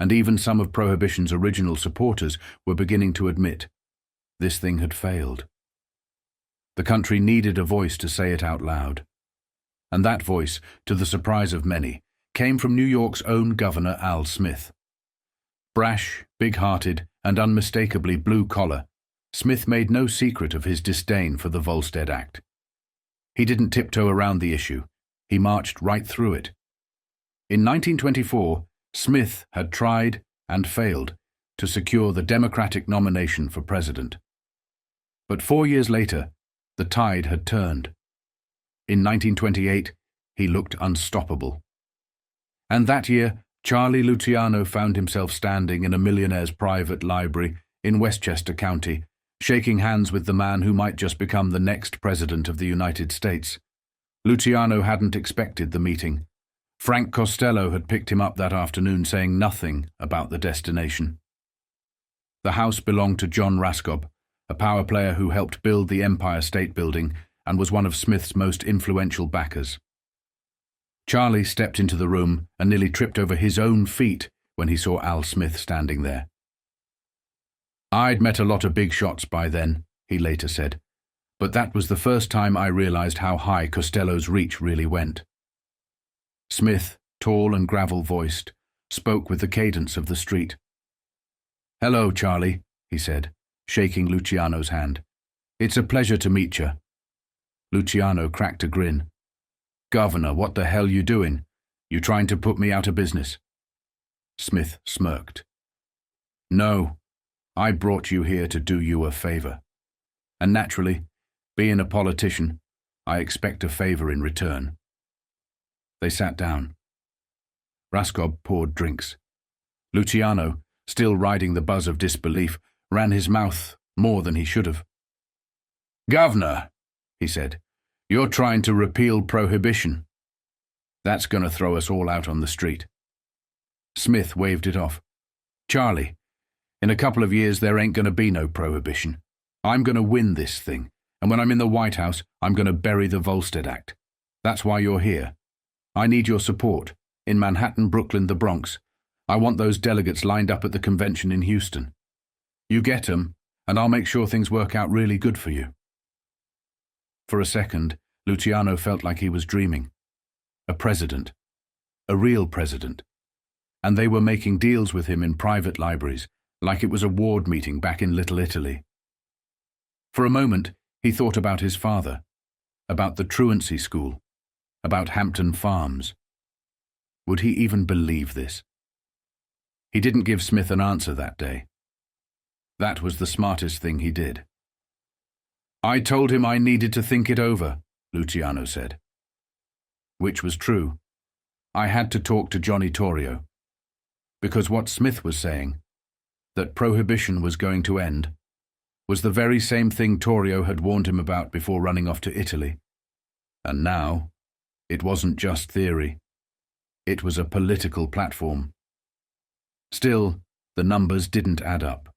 S1: and even some of Prohibition's original supporters were beginning to admit this thing had failed. The country needed a voice to say it out loud. And that voice, to the surprise of many, came from New York's own Governor Al Smith. Brash, big-hearted, and unmistakably blue-collar, Smith made no secret of his disdain for the Volstead Act. He didn't tiptoe around the issue. He marched right through it. In 1924, Smith had tried and failed to secure the Democratic nomination for president. But 4 years later, the tide had turned. In 1928, he looked unstoppable. And that year, Charlie Luciano found himself standing in a millionaire's private library in Westchester County, shaking hands with the man who might just become the next president of the United States. Luciano hadn't expected the meeting. Frank Costello had picked him up that afternoon, saying nothing about the destination. The house belonged to John Raskob, a power player who helped build the Empire State Building and was one of Smith's most influential backers. Charlie stepped into the room and nearly tripped over his own feet when he saw Al Smith standing there. "I'd met a lot of big shots by then," he later said, "but that was the first time I realized how high Costello's reach really went." Smith, tall and gravel-voiced, spoke with the cadence of the street. "Hello, Charlie," he said, shaking Luciano's hand. "It's a pleasure to meet you." Luciano cracked a grin. "Governor, what the hell you doing? You trying to put me out of business?" Smith smirked. "No, I brought you here to do you a favor. And naturally, being a politician, I expect a favor in return." They sat down. Raskob poured drinks. Luciano, still riding the buzz of disbelief, ran his mouth more than he should have. "Governor," he said, "you're trying to repeal Prohibition. That's going to throw us all out on the street." Smith waved it off. "Charlie, in a couple of years there ain't going to be no Prohibition. I'm going to win this thing, and when I'm in the White House, I'm going to bury the Volstead Act. That's why you're here. I need your support. In Manhattan, Brooklyn, the Bronx. I want those delegates lined up at the convention in Houston. You get 'em, and I'll make sure things work out really good for you." For a second, Luciano felt like he was dreaming. A president. A real president. And they were making deals with him in private libraries, like it was a ward meeting back in Little Italy. For a moment, he thought about his father, about the truancy school, about Hampton Farms. Would he even believe this? He didn't give Smith an answer that day. That was the smartest thing he did. "I told him I needed to think it over," Luciano said. Which was true. I had to talk to Johnny Torrio. Because what Smith was saying, that Prohibition was going to end, was the very same thing Torrio had warned him about before running off to Italy. And now, it wasn't just theory. It was a political platform. Still, the numbers didn't add up.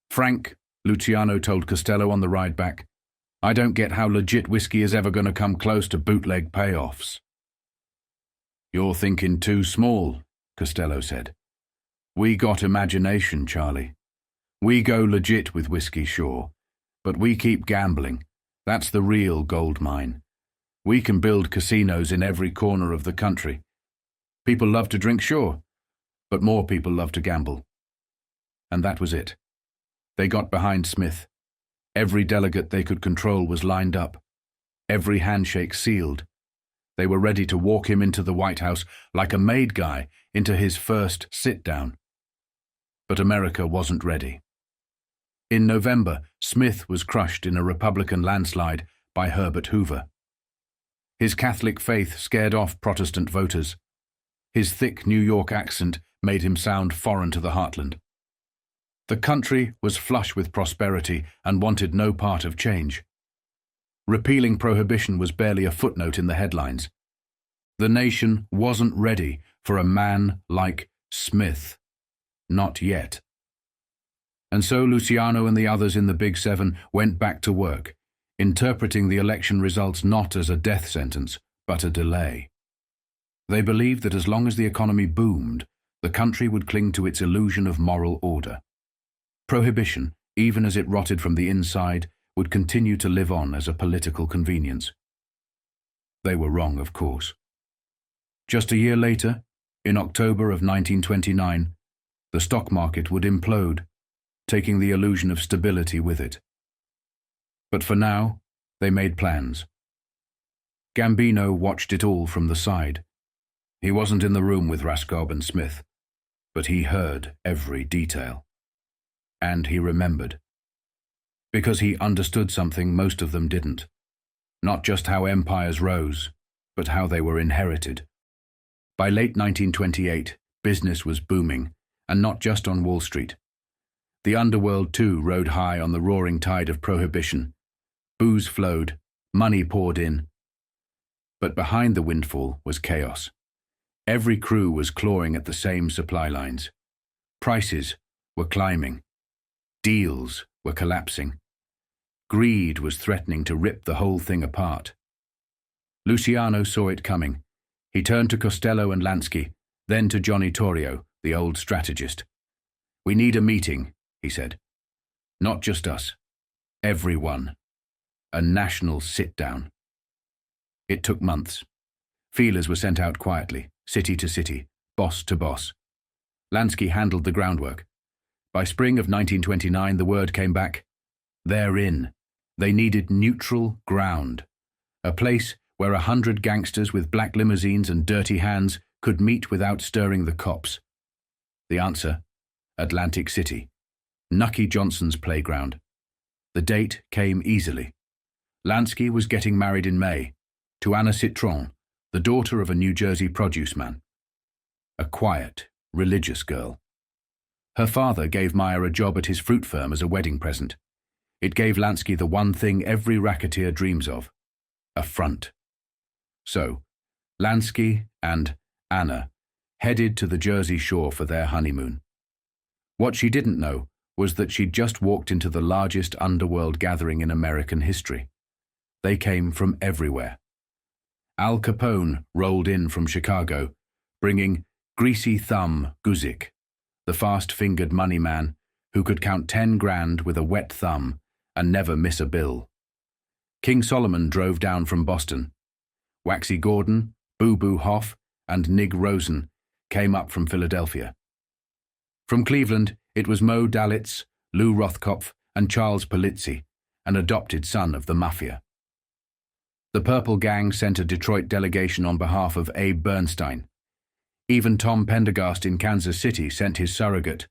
S1: "Frank," Luciano told Costello on the ride back, "I don't get how legit whiskey is ever going to come close to bootleg payoffs." "You're thinking too small," Costello said. "We got imagination, Charlie. We go legit with whiskey, sure, but we keep gambling. That's the real gold mine. We can build casinos in every corner of the country. People love to drink, sure, but more people love to gamble." And that was it. They got behind Smith. Every delegate they could control was lined up. Every handshake sealed. They were ready to walk him into the White House like a made guy into his first sit-down. But America wasn't ready. In November, Smith was crushed in a Republican landslide by Herbert Hoover. His Catholic faith scared off Protestant voters. His thick New York accent made him sound foreign to the heartland. The country was flush with prosperity and wanted no part of change. Repealing Prohibition was barely a footnote in the headlines. The nation wasn't ready for a man like Smith. Not yet. And so Luciano and the others in the Big Seven went back to work, interpreting the election results not as a death sentence, but a delay. They believed that as long as the economy boomed, the country would cling to its illusion of moral order. Prohibition, even as it rotted from the inside, would continue to live on as a political convenience. They were wrong, of course. Just a year later, in October of 1929, the stock market would implode, taking the illusion of stability with it. But for now, they made plans. Gambino watched it all from the side. He wasn't in the room with Raskob and Smith, but he heard every detail. And he remembered. Because he understood something most of them didn't. Not just how empires rose, but how they were inherited. By late 1928, business was booming, and not just on Wall Street. The underworld, too, rode high on the roaring tide of Prohibition. Booze flowed, money poured in. But behind the windfall was chaos. Every crew was clawing at the same supply lines. Prices were climbing. Deals were collapsing. Greed was threatening to rip the whole thing apart. Luciano saw it coming. He turned to Costello and Lansky, then to Johnny Torrio, the old strategist. "We need a meeting," he said. "Not just us. Everyone. A national sit-down." It took months. Feelers were sent out quietly, city to city, boss to boss. Lansky handled the groundwork. By spring of 1929, the word came back. They're in. They needed neutral ground. A place where 100 gangsters with black limousines and dirty hands could meet without stirring the cops. The answer? Atlantic City. Nucky Johnson's playground. The date came easily. Lansky was getting married in May, to Anna Citron, the daughter of a New Jersey produce man. A quiet, religious girl. Her father gave Meyer a job at his fruit firm as a wedding present. It gave Lansky the one thing every racketeer dreams of, a front. So, Lansky and Anna headed to the Jersey shore for their honeymoon. What she didn't know was that she'd just walked into the largest underworld gathering in American history. They came from everywhere. Al Capone rolled in from Chicago, bringing Greasy Thumb Guzik, the fast-fingered money man who could count 10 grand with a wet thumb and never miss a bill. King Solomon drove down from Boston. Waxy Gordon, Boo Boo Hoff, and Nig Rosen came up from Philadelphia. From Cleveland, it was Mo Dalitz, Lou Rothkopf, and Charles Polizzi, an adopted son of the Mafia. The Purple Gang sent a Detroit delegation on behalf of Abe Bernstein. Even Tom Pendergast in Kansas City sent his surrogate,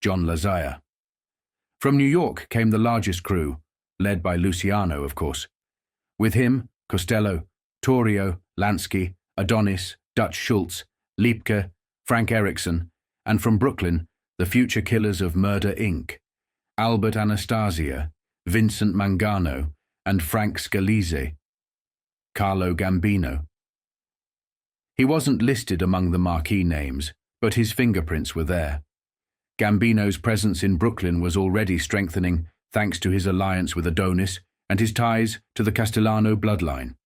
S1: John Lazaya. From New York came the largest crew, led by Luciano, of course. With him, Costello, Torrio, Lansky, Adonis, Dutch Schultz, Liebke, Frank Erickson, and from Brooklyn, the future killers of Murder, Inc., Albert Anastasia, Vincent Mangano, and Frank Scalise, Carlo Gambino. He wasn't listed among the marquee names, but his fingerprints were there. Gambino's presence in Brooklyn was already strengthening thanks to his alliance with Adonis and his ties to the Castellano bloodline.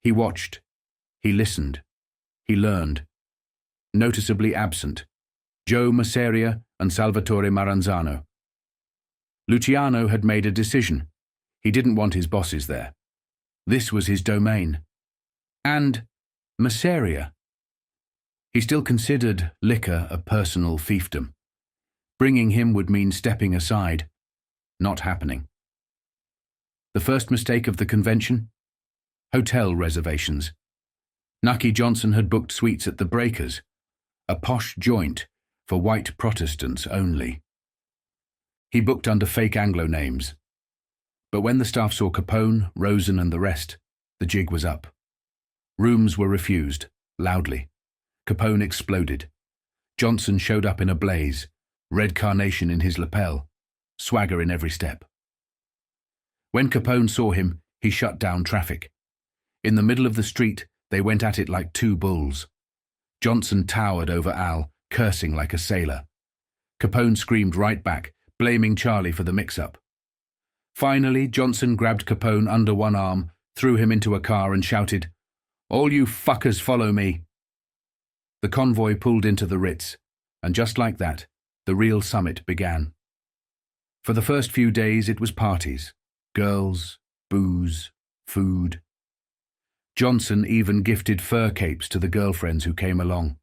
S1: He watched, he listened, he learned. Noticeably absent, Joe Masseria and Salvatore Maranzano. Luciano had made a decision. He didn't want his bosses there. This was his domain. And Masseria. He still considered liquor a personal fiefdom. Bringing him would mean stepping aside. Not happening. The first mistake of the convention? Hotel reservations. Nucky Johnson had booked suites at the Breakers, a posh joint for white Protestants only. He booked under fake Anglo names. But when the staff saw Capone, Rosen and the rest, the jig was up. Rooms were refused, loudly. Capone exploded. Johnson showed up in a blaze, red carnation in his lapel, swagger in every step. When Capone saw him, he shut down traffic. In the middle of the street, they went at it like two bulls. Johnson towered over Al, cursing like a sailor. Capone screamed right back, blaming Charlie for the mix-up. Finally, Johnson grabbed Capone under one arm, threw him into a car and shouted, "All you fuckers follow me." The convoy pulled into the Ritz, and just like that, the real summit began. For the first few days it was parties, girls, booze, food. Johnson even gifted fur capes to the girlfriends who came along.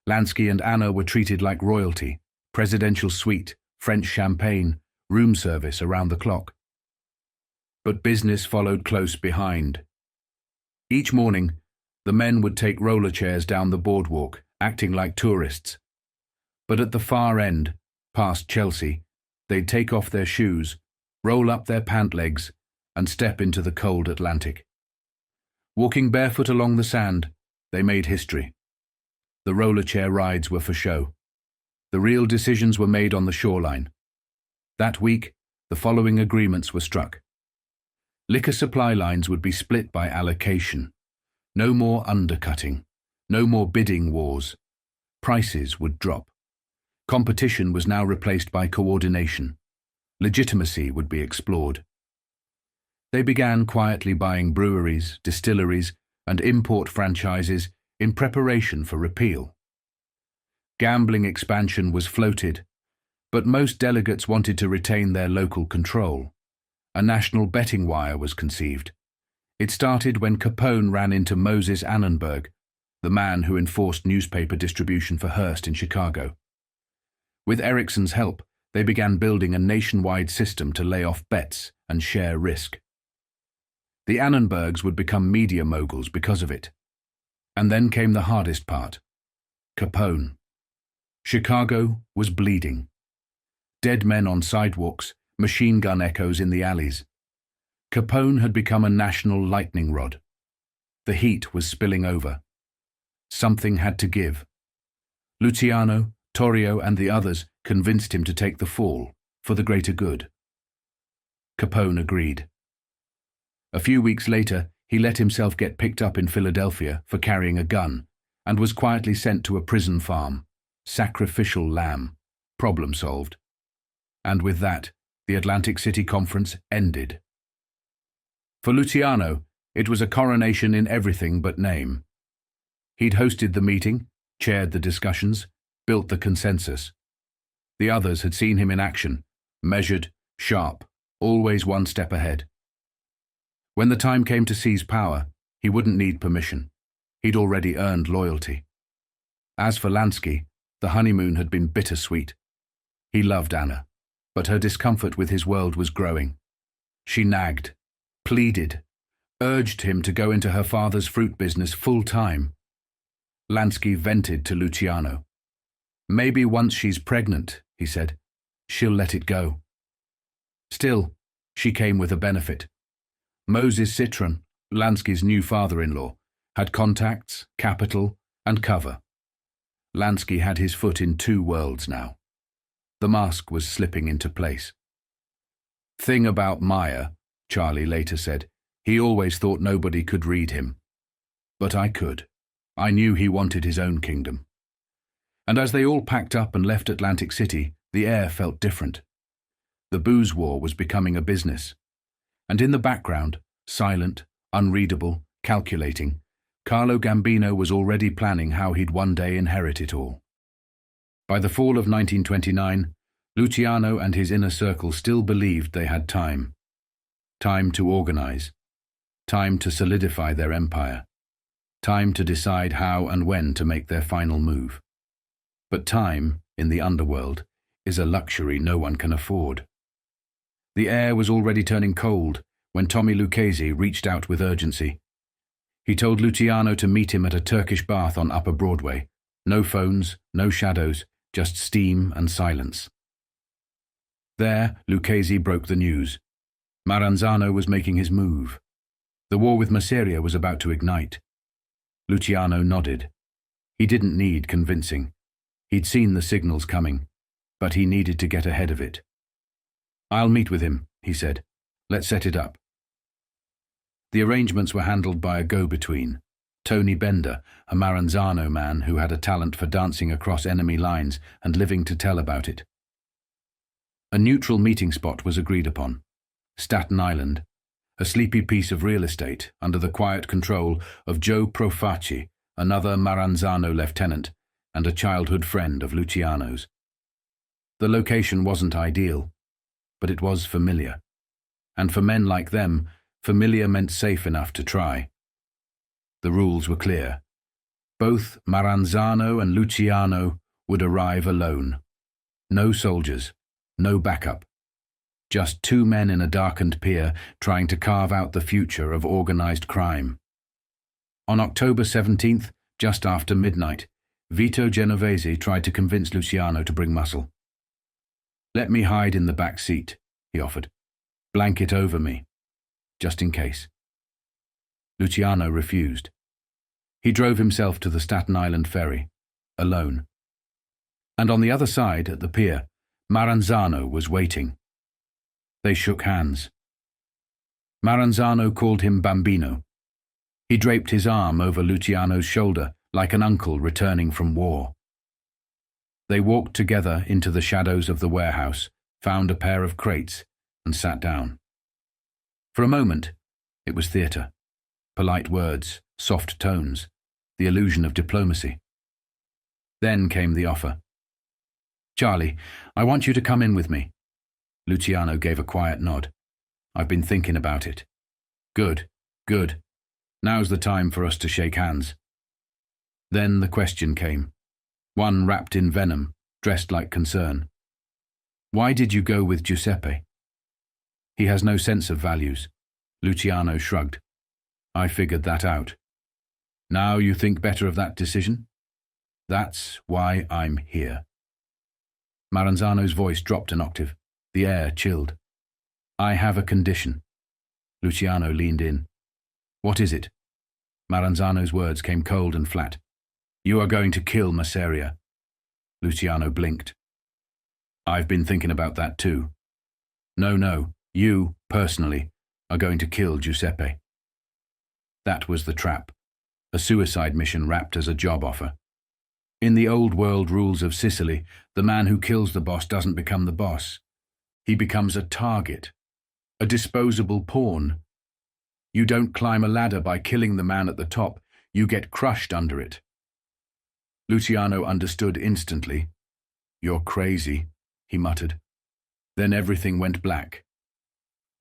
S1: Lansky and Anna were treated like royalty, presidential suite, French champagne, room service around the clock. But business followed close behind. Each morning, the men would take roller chairs down the boardwalk, acting like tourists. But at the far end, past Chelsea, they'd take off their shoes, roll up their pant legs, and step into the cold Atlantic. Walking barefoot along the sand, they made history. The roller chair rides were for show. The real decisions were made on the shoreline. That week, the following agreements were struck. Liquor supply lines would be split by allocation. No more undercutting. No more bidding wars. Prices would drop. Competition was now replaced by coordination. Legitimacy would be explored. They began quietly buying breweries, distilleries, and import franchises in preparation for repeal. Gambling expansion was floated, but most delegates wanted to retain their local control. A national betting wire was conceived. It started when Capone ran into Moses Annenberg, the man who enforced newspaper distribution for Hearst in Chicago. With Ericsson's help, they began building a nationwide system to lay off bets and share risk. The Annenbergs would become media moguls because of it. And then came the hardest part. Capone. Chicago was bleeding. Dead men on sidewalks, machine gun echoes in the alleys. Capone had become a national lightning rod. The heat was spilling over. Something had to give. Luciano, Torrio and the others convinced him to take the fall, for the greater good. Capone agreed. A few weeks later, he let himself get picked up in Philadelphia for carrying a gun and was quietly sent to a prison farm. Sacrificial lamb. Problem solved. And with that, the Atlantic City Conference ended. For Luciano, it was a coronation in everything but name. He'd hosted the meeting, chaired the discussions, built the consensus. The others had seen him in action, measured, sharp, always one step ahead. When the time came to seize power, he wouldn't need permission. He'd already earned loyalty. As for Lansky, the honeymoon had been bittersweet. He loved Anna, but her discomfort with his world was growing. She nagged, pleaded, urged him to go into her father's fruit business full-time. Lansky vented to Luciano. "Maybe once she's pregnant," he said, "she'll let it go." Still, she came with a benefit. Moses Citron, Lansky's new father-in-law, had contacts, capital, and cover. Lansky had his foot in two worlds now. The mask was slipping into place. "Thing about Meyer," Charlie later said, "he always thought nobody could read him. But I could. I knew he wanted his own kingdom." And as they all packed up and left Atlantic City, the air felt different. The booze war was becoming a business. And in the background, silent, unreadable, calculating, Carlo Gambino was already planning how he'd one day inherit it all. By the fall of 1929, Luciano and his inner circle still believed they had time. Time to organize. Time to solidify their empire. Time to decide how and when to make their final move. But time, in the underworld, is a luxury no one can afford. The air was already turning cold when Tommy Lucchese reached out with urgency. He told Luciano to meet him at a Turkish bath on Upper Broadway. No phones, no shadows, just steam and silence. There, Lucchese broke the news. Maranzano was making his move. The war with Masseria was about to ignite. Luciano nodded. He didn't need convincing. He'd seen the signals coming, but he needed to get ahead of it. "I'll meet with him," he said. "Let's set it up." The arrangements were handled by a go-between, Tony Bender, a Maranzano man who had a talent for dancing across enemy lines and living to tell about it. A neutral meeting spot was agreed upon. Staten Island, a sleepy piece of real estate under the quiet control of Joe Profaci, another Maranzano lieutenant and a childhood friend of Luciano's. The location wasn't ideal, but it was familiar. And for men like them, familiar meant safe enough to try. The rules were clear. Both Maranzano and Luciano would arrive alone. No soldiers, no backup. Just two men in a darkened pier trying to carve out the future of organized crime. On October 17th, just after midnight, Vito Genovese tried to convince Luciano to bring muscle. "Let me hide in the back seat," he offered. "Blanket over me, just in case." Luciano refused. He drove himself to the Staten Island ferry, alone. And on the other side, at the pier, Maranzano was waiting. They shook hands. Maranzano called him Bambino. He draped his arm over Luciano's shoulder like an uncle returning from war. They walked together into the shadows of the warehouse, found a pair of crates, and sat down. For a moment, it was theatre. Polite words, soft tones, the illusion of diplomacy. Then came the offer. "Charlie, I want you to come in with me." Luciano gave a quiet nod. "I've been thinking about it." "Good, good. Now's the time for us to shake hands." Then the question came, one wrapped in venom, dressed like concern. "Why did you go with Giuseppe?" "He has no sense of values." Luciano shrugged. "I figured that out." "Now you think better of that decision?" "That's why I'm here." Maranzano's voice dropped an octave. The air chilled. "I have a condition." Luciano leaned in. "What is it?" Maranzano's words came cold and flat. "You are going to kill Masseria." Luciano blinked. "I've been thinking about that too." No, you, personally, are going to kill Giuseppe." That was the trap. A suicide mission wrapped as a job offer. In the old world rules of Sicily, the man who kills the boss doesn't become the boss. He becomes a target, a disposable pawn. You don't climb a ladder by killing the man at the top, you get crushed under it. Luciano understood instantly. "You're crazy," he muttered. Then everything went black.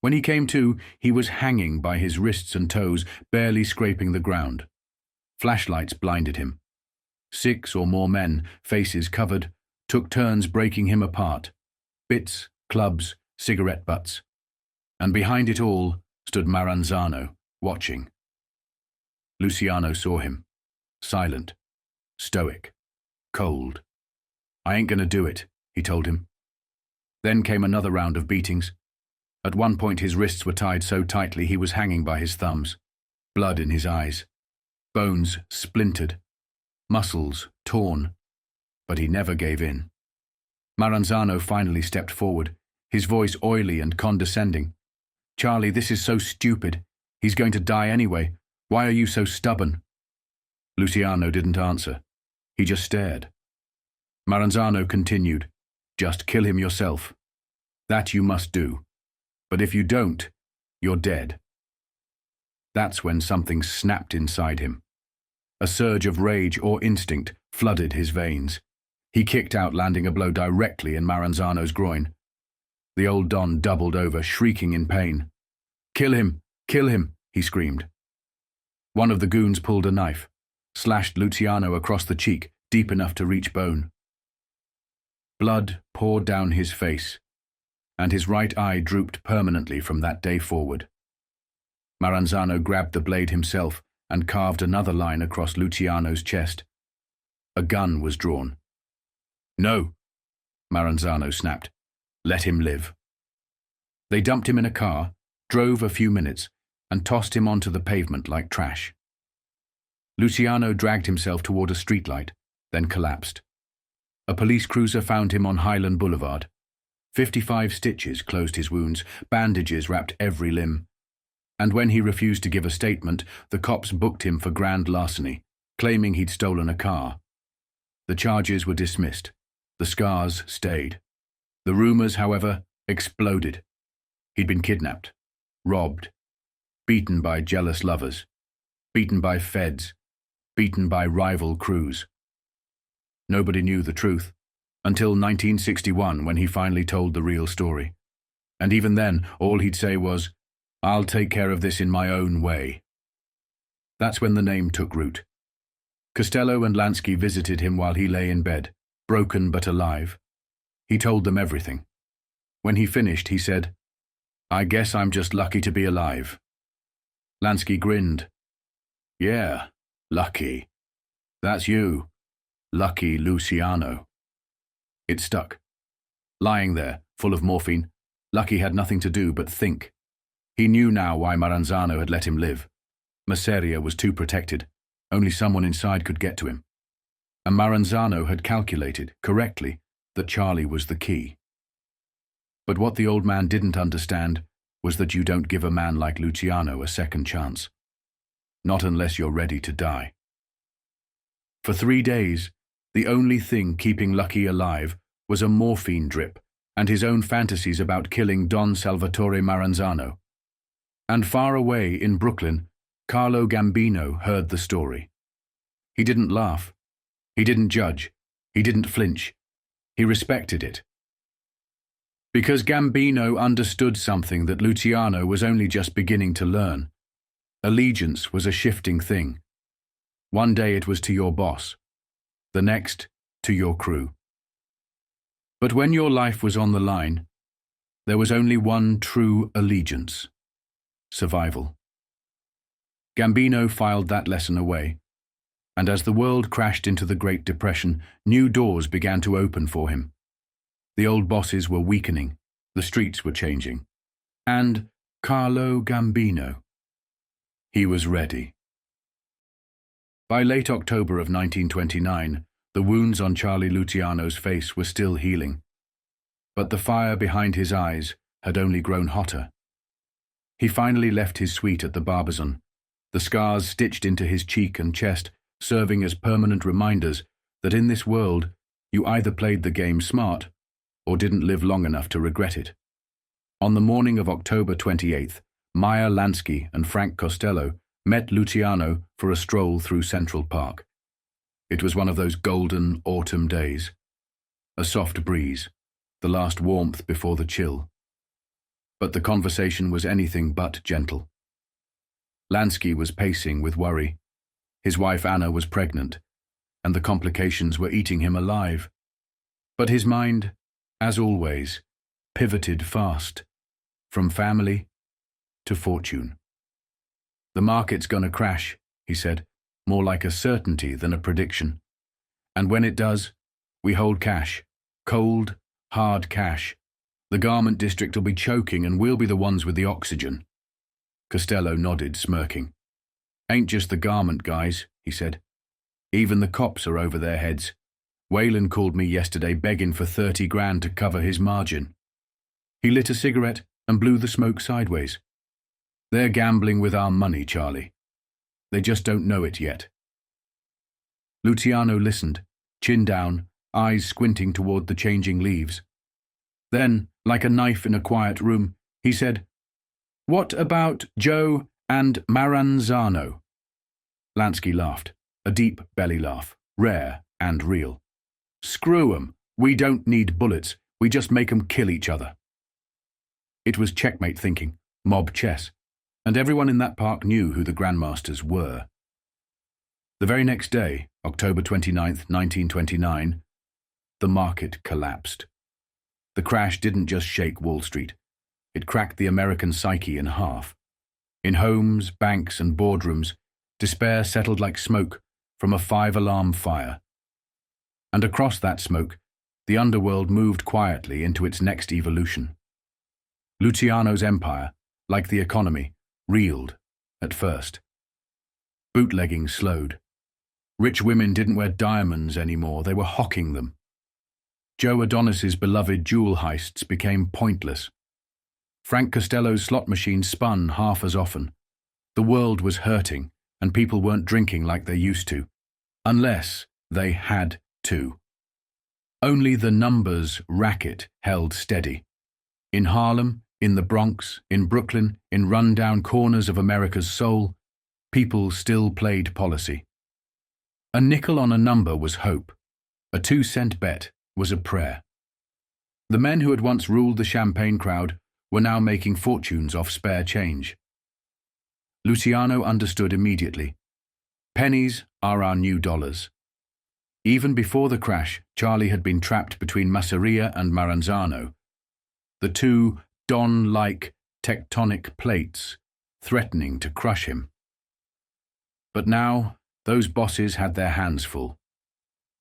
S1: When he came to, he was hanging by his wrists and toes, barely scraping the ground. Flashlights blinded him. 6 or more men, faces covered, took turns breaking him apart. Bits, clubs, cigarette butts. And behind it all stood Maranzano, watching. Luciano saw him. Silent. Stoic. Cold. "I ain't gonna do it," he told him. Then came another round of beatings. At one point his wrists were tied so tightly he was hanging by his thumbs. Blood in his eyes. Bones splintered. Muscles torn. But he never gave in. Maranzano finally stepped forward, his voice oily and condescending. "Charlie, this is so stupid. He's going to die anyway. Why are you so stubborn?" Luciano didn't answer. He just stared. Maranzano continued, "Just kill him yourself. That you must do. But if you don't, you're dead." That's when something snapped inside him. A surge of rage or instinct flooded his veins. He kicked out, landing a blow directly in Maranzano's groin. The old Don doubled over, shrieking in pain. "Kill him! Kill him!" he screamed. One of the goons pulled a knife, slashed Luciano across the cheek, deep enough to reach bone. Blood poured down his face, and his right eye drooped permanently from that day forward. Maranzano grabbed the blade himself and carved another line across Luciano's chest. A gun was drawn. "No," Maranzano snapped. "Let him live." They dumped him in a car, drove a few minutes, and tossed him onto the pavement like trash. Luciano dragged himself toward a streetlight, then collapsed. A police cruiser found him on Highland Boulevard. 55 stitches closed his wounds, bandages wrapped every limb. And when he refused to give a statement, the cops booked him for grand larceny, claiming he'd stolen a car. The charges were dismissed. The scars stayed. The rumors, however, exploded. He'd been kidnapped, robbed, beaten by jealous lovers, beaten by feds, beaten by rival crews. Nobody knew the truth, until 1961 when he finally told the real story. And even then, all he'd say was, "I'll take care of this in my own way." That's when the name took root. Costello and Lansky visited him while he lay in bed, broken but alive. He told them everything. When he finished, he said, "I guess I'm just lucky to be alive." Lansky grinned. "Yeah, lucky. That's you. Lucky Luciano." It stuck. Lying there, full of morphine, Lucky had nothing to do but think. He knew now why Maranzano had let him live. Masseria was too protected. Only someone inside could get to him. And Maranzano had calculated, correctly, that Charlie was the key. But what the old man didn't understand was that you don't give a man like Luciano a second chance. Not unless you're ready to die. For 3 days, the only thing keeping Lucky alive was a morphine drip and his own fantasies about killing Don Salvatore Maranzano. And far away in Brooklyn, Carlo Gambino heard the story. He didn't laugh. He didn't judge. He didn't flinch. He respected it. Because Gambino understood something that Luciano was only just beginning to learn. Allegiance was a shifting thing. One day it was to your boss. The next, to your crew. But when your life was on the line, there was only one true allegiance: survival. Gambino filed that lesson away, and as the world crashed into the Great Depression, new doors began to open for him. The old bosses were weakening, the streets were changing, and Carlo Gambino. He was ready. By late October of 1929, the wounds on Charlie Luciano's face were still healing, but the fire behind his eyes had only grown hotter. He finally left his suite at the Barbizon, the scars stitched into his cheek and chest, serving as permanent reminders that in this world you either played the game smart or didn't live long enough to regret it. On the morning of October 28th, Meyer Lansky and Frank Costello met Luciano for a stroll through Central Park. It was one of those golden autumn days. A soft breeze, the last warmth before the chill. But the conversation was anything but gentle. Lansky was pacing with worry. His wife Anna was pregnant, and the complications were eating him alive. But his mind, as always, pivoted fast, from family to fortune. "The market's gonna crash," he said, more like a certainty than a prediction. "And when it does, we hold cash, cold, hard cash. The garment district will be choking and we'll be the ones with the oxygen." Costello nodded, smirking. "Ain't just the garment guys," he said. "Even the cops are over their heads. Whalen called me yesterday begging for 30 grand to cover his margin." He lit a cigarette and blew the smoke sideways. "They're gambling with our money, Charlie. They just don't know it yet." Luciano listened, chin down, eyes squinting toward the changing leaves. Then, like a knife in a quiet room, he said, "What about Joe and Maranzano?" Lansky laughed, a deep belly laugh, rare and real. "Screw 'em. We don't need bullets. We just make 'em kill each other." It was checkmate thinking, mob chess, and everyone in that park knew who the grandmasters were. The very next day, October 29th, 1929, the market collapsed. The crash didn't just shake Wall Street. It cracked the American psyche in half. In homes, banks, and boardrooms, despair settled like smoke from a 5-alarm fire. And across that smoke, the underworld moved quietly into its next evolution. Luciano's empire, like the economy, reeled at first. Bootlegging slowed. Rich women didn't wear diamonds anymore, they were hawking them. Joe Adonis's beloved jewel heists became pointless. Frank Costello's slot machine spun half as often. The world was hurting, and people weren't drinking like they used to, unless they had to. Only the numbers racket held steady. In Harlem, in the Bronx, in Brooklyn, in run-down corners of America's soul, people still played policy. A nickel on a number was hope. A 2-cent bet was a prayer. The men who had once ruled the champagne crowd were now making fortunes off spare change. Luciano understood immediately. Pennies are our new dollars. Even before the crash, Charlie had been trapped between Masseria and Maranzano, the two Don-like tectonic plates threatening to crush him. But now, those bosses had their hands full.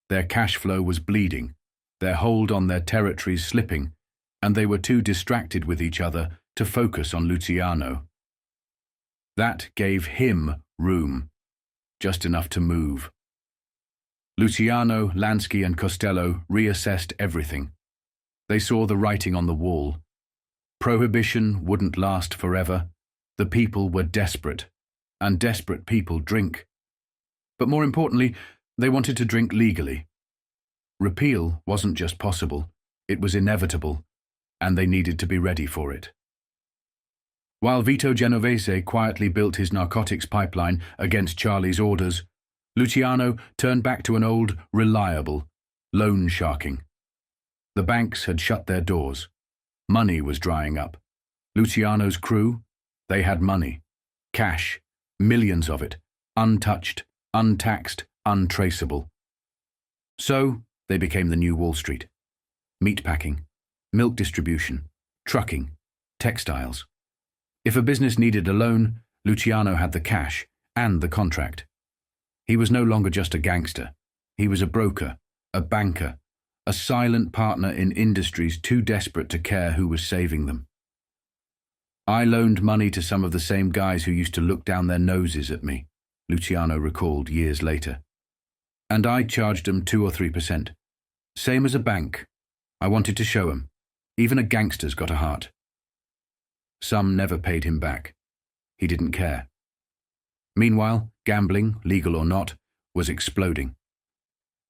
S1: Their cash flow was bleeding, their hold on their territories slipping, and they were too distracted with each other to focus on Luciano. That gave him room, just enough to move. Luciano, Lansky, and Costello reassessed everything. They saw the writing on the wall. Prohibition wouldn't last forever. The people were desperate, and desperate people drink. But more importantly, they wanted to drink legally. Repeal wasn't just possible, it was inevitable, and they needed to be ready for it. While Vito Genovese quietly built his narcotics pipeline against Charlie's orders, Luciano turned back to an old, reliable, loan sharking. The banks had shut their doors. Money was drying up. Luciano's crew, they had money. Cash, millions of it, untouched, untaxed, untraceable. So, they became the new Wall Street. Meatpacking, milk distribution, trucking, textiles. If a business needed a loan, Luciano had the cash and the contract. He was no longer just a gangster. He was a broker, a banker, a silent partner in industries too desperate to care who was saving them. I loaned money to some of the same guys who used to look down their noses at me, Luciano recalled years later. And I charged them 2 or 3%. Same as a bank. I wanted to show 'em. Even a gangster's got a heart. Some never paid him back. He didn't care. Meanwhile, gambling, legal or not, was exploding.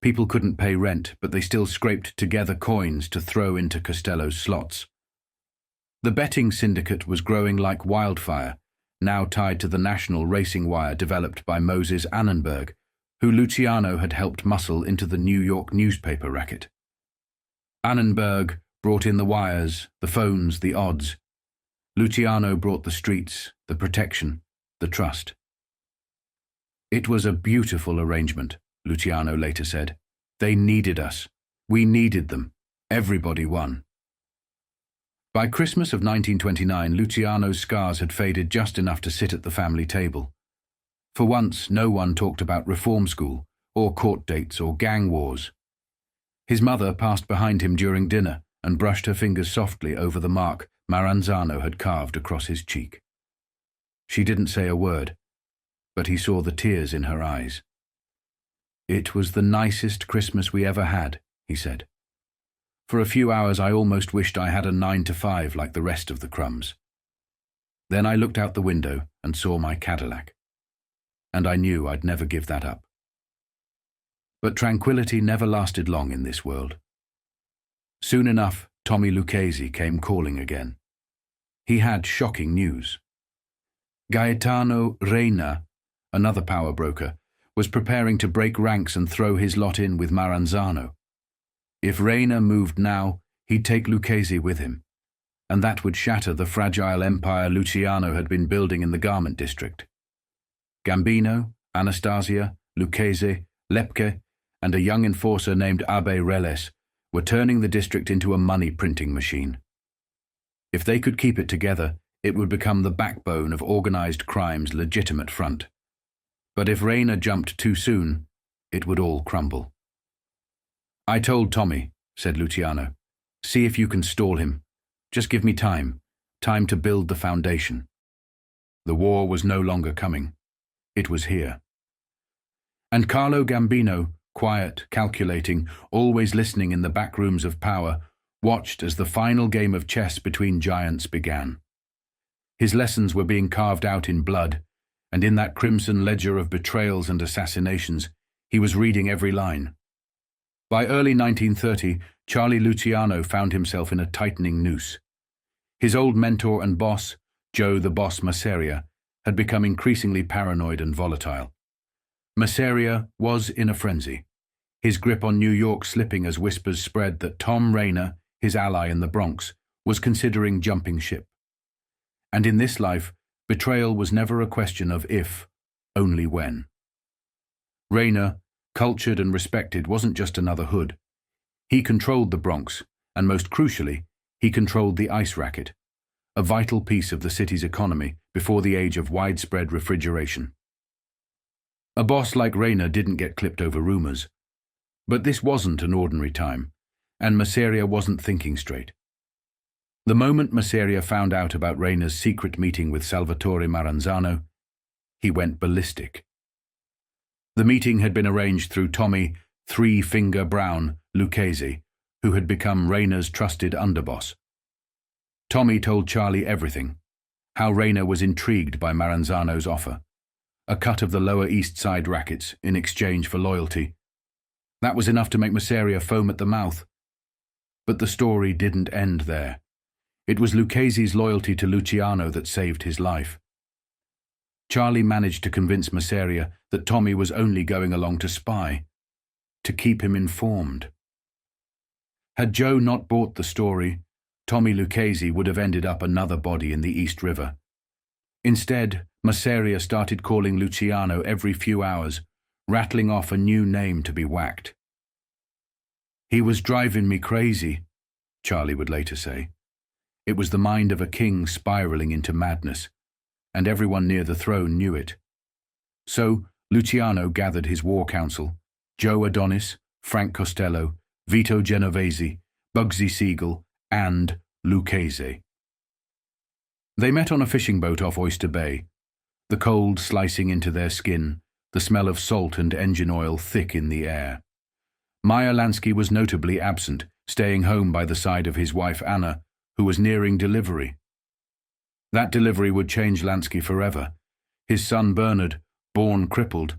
S1: People couldn't pay rent, but they still scraped together coins to throw into Costello's slots. The betting syndicate was growing like wildfire, now tied to the national racing wire developed by Moses Annenberg, who Luciano had helped muscle into the New York newspaper racket. Annenberg brought in the wires, the phones, the odds. Luciano brought the streets, the protection, the trust. It was a beautiful arrangement, Luciano later said. They needed us. We needed them. Everybody won. By Christmas of 1929, Luciano's scars had faded just enough to sit at the family table. For once, no one talked about reform school, or court dates, or gang wars. His mother passed behind him during dinner and brushed her fingers softly over the mark Maranzano had carved across his cheek. She didn't say a word, but he saw the tears in her eyes. "It was the nicest Christmas we ever had," he said. "For a few hours I almost wished I had a 9 to 5 like the rest of the crumbs. Then I looked out the window and saw my Cadillac. And I knew I'd never give that up." But tranquility never lasted long in this world. Soon enough, Tommy Lucchese came calling again. He had shocking news. Gaetano Reina, another power broker, was preparing to break ranks and throw his lot in with Maranzano. If Reina moved now, he'd take Lucchese with him, and that would shatter the fragile empire Luciano had been building in the garment district. Gambino, Anastasio, Lucchese, Lepke, and a young enforcer named Abbe Reles were turning the district into a money-printing machine. If they could keep it together, it would become the backbone of organized crime's legitimate front. But if Reina jumped too soon, it would all crumble. "I told Tommy," said Luciano. "See if you can stall him. Just give me time. time to build the foundation. The war was no longer coming. It was here. And Carlo Gambino, quiet, calculating, always listening in the back rooms of power, watched as the final game of chess between giants began. His lessons were being carved out in blood, and in that crimson ledger of betrayals and assassinations, he was reading every line. By early 1930, Charlie Luciano found himself in a tightening noose. His old mentor and boss, Joe the Boss Masseria, had become increasingly paranoid and volatile. Masseria was in a frenzy, his grip on New York slipping as whispers spread that Tom Reina, his ally in the Bronx, was considering jumping ship. And in this life, betrayal was never a question of if, only when. Reina, cultured and respected, wasn't just another hood. He controlled the Bronx, and most crucially, he controlled the ice racket, a vital piece of the city's economy before the age of widespread refrigeration. A boss like Reina didn't get clipped over rumors. But this wasn't an ordinary time, and Masseria wasn't thinking straight. The moment Masseria found out about Reina's secret meeting with Salvatore Maranzano, he went ballistic. The meeting had been arranged through Tommy Three-Finger Brown Lucchese, who had become Reina's trusted underboss. Tommy told Charlie everything, how Reina was intrigued by Maranzano's offer, a cut of the Lower East Side rackets in exchange for loyalty. That was enough to make Masseria foam at the mouth. But the story didn't end there. It was Lucchese's loyalty to Luciano that saved his life. Charlie managed to convince Masseria that Tommy was only going along to spy, to keep him informed. Had Joe not bought the story, Tommy Lucchese would have ended up another body in the East River. Instead, Masseria started calling Luciano every few hours, rattling off a new name to be whacked. "He was driving me crazy," Charlie would later say. It was the mind of a king spiraling into madness, and everyone near the throne knew it. So Luciano gathered his war council, Joe Adonis, Frank Costello, Vito Genovese, Bugsy Siegel, and Lucchese. They met on a fishing boat off Oyster Bay, the cold slicing into their skin, the smell of salt and engine oil thick in the air. Lansky was notably absent, staying home by the side of his wife Anna, who was nearing delivery. That delivery would change Lansky forever. His son Bernard, born crippled,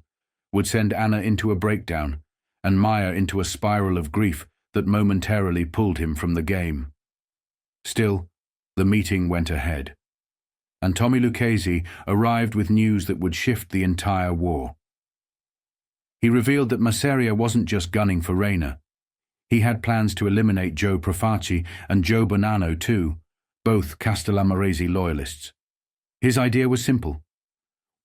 S1: would send Anna into a breakdown, and Maya into a spiral of grief that momentarily pulled him from the game. Still, the meeting went ahead, and Tommy Lucchese arrived with news that would shift the entire war. He revealed that Masseria wasn't just gunning for Reina. He had plans to eliminate Joe Profaci and Joe Bonanno too, both Castellammarese loyalists. His idea was simple: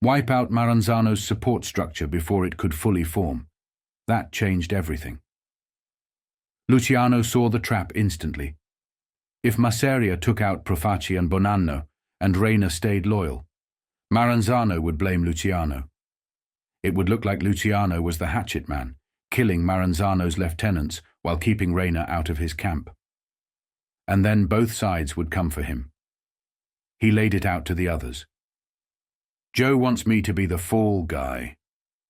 S1: wipe out Maranzano's support structure before it could fully form. That changed everything. Luciano saw the trap instantly. If Masseria took out Profaci and Bonanno, and Reina stayed loyal, Maranzano would blame Luciano. It would look like Luciano was the hatchet man, killing Maranzano's lieutenants while keeping Reina out of his camp. And then both sides would come for him. He laid it out to the others. "Joe wants me to be the fall guy,"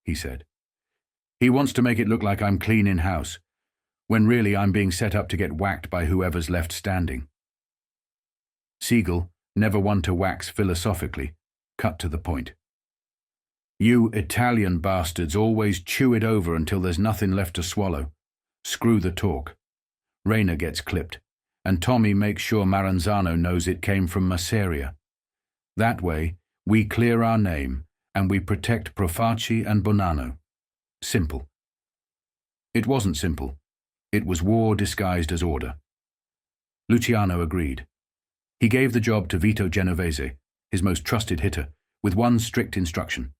S1: he said. "He wants to make it look like I'm clean in-house, when really I'm being set up to get whacked by whoever's left standing." Siegel, never one to wax philosophically, cut to the point. "You Italian bastards always chew it over until there's nothing left to swallow. Screw the talk. Reina gets clipped, and Tommy makes sure Maranzano knows it came from Masseria. That way, we clear our name, and we protect Profaci and Bonanno. Simple." It wasn't simple. It was war disguised as order. Luciano agreed. He gave the job to Vito Genovese, his most trusted hitter, with one strict instruction: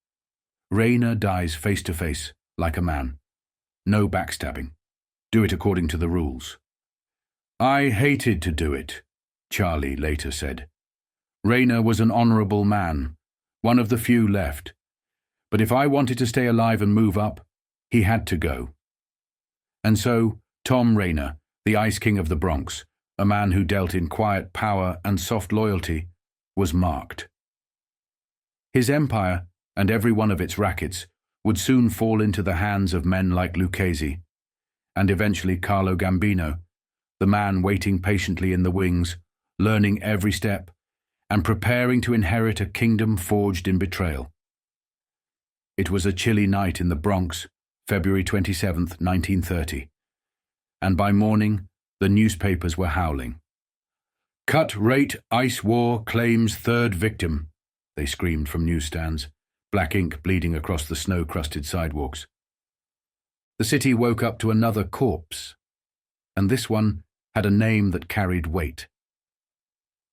S1: Reina dies face to face, like a man. No backstabbing. Do it according to the rules. "I hated to do it," Charlie later said. "Reina was an honorable man, one of the few left. But if I wanted to stay alive and move up, he had to go." And so, Tom Reina, the Ice King of the Bronx, a man who dealt in quiet power and soft loyalty, was marked. His empire, and every one of its rackets, would soon fall into the hands of men like Lucchese, and eventually Carlo Gambino, the man waiting patiently in the wings, learning every step, and preparing to inherit a kingdom forged in betrayal. It was a chilly night in the Bronx, February 27th, 1930, and by morning the newspapers were howling. "Cut rate ice war claims third victim," they screamed from newsstands, black ink bleeding across the snow-crusted sidewalks. The city woke up to another corpse, and this one had a name that carried weight.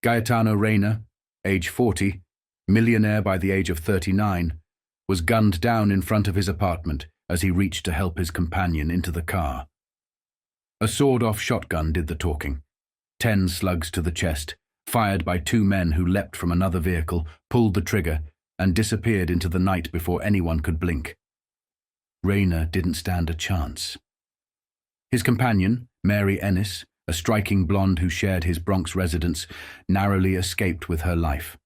S1: Gaetano Reina, age 40, millionaire by the age of 39, was gunned down in front of his apartment as he reached to help his companion into the car. A sawed-off shotgun did the talking. 10 slugs to the chest, fired by 2 men who leapt from another vehicle, pulled the trigger, and disappeared into the night before anyone could blink. Reina didn't stand a chance. His companion, Mary Ennis, a striking blonde who shared his Bronx residence, narrowly escaped with her life.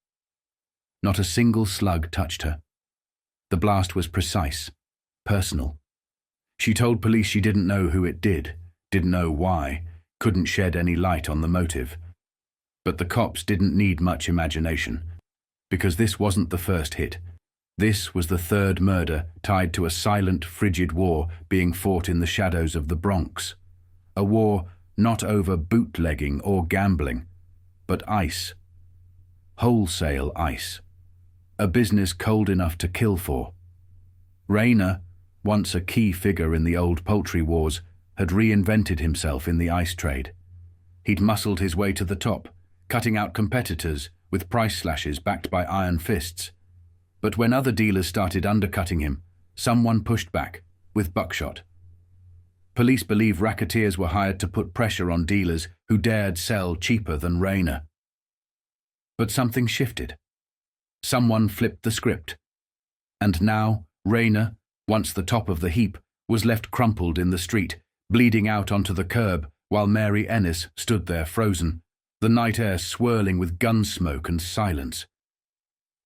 S1: Not a single slug touched her. The blast was precise, personal. She told police she didn't know who it did, didn't know why, couldn't shed any light on the motive. But the cops didn't need much imagination, because this wasn't the first hit. This was the third murder tied to a silent, frigid war being fought in the shadows of the Bronx. A war not over bootlegging or gambling, but ice. Wholesale ice. A business cold enough to kill for. Reina, once a key figure in the old poultry wars, had reinvented himself in the ice trade. He'd muscled his way to the top, cutting out competitors with price slashes backed by iron fists. But when other dealers started undercutting him, someone pushed back, with buckshot. Police believe racketeers were hired to put pressure on dealers who dared sell cheaper than Reina. But something shifted. Someone flipped the script. And now, Reina, once the top of the heap, was left crumpled in the street, bleeding out onto the curb, while Mary Ennis stood there frozen, the night air swirling with gun smoke and silence.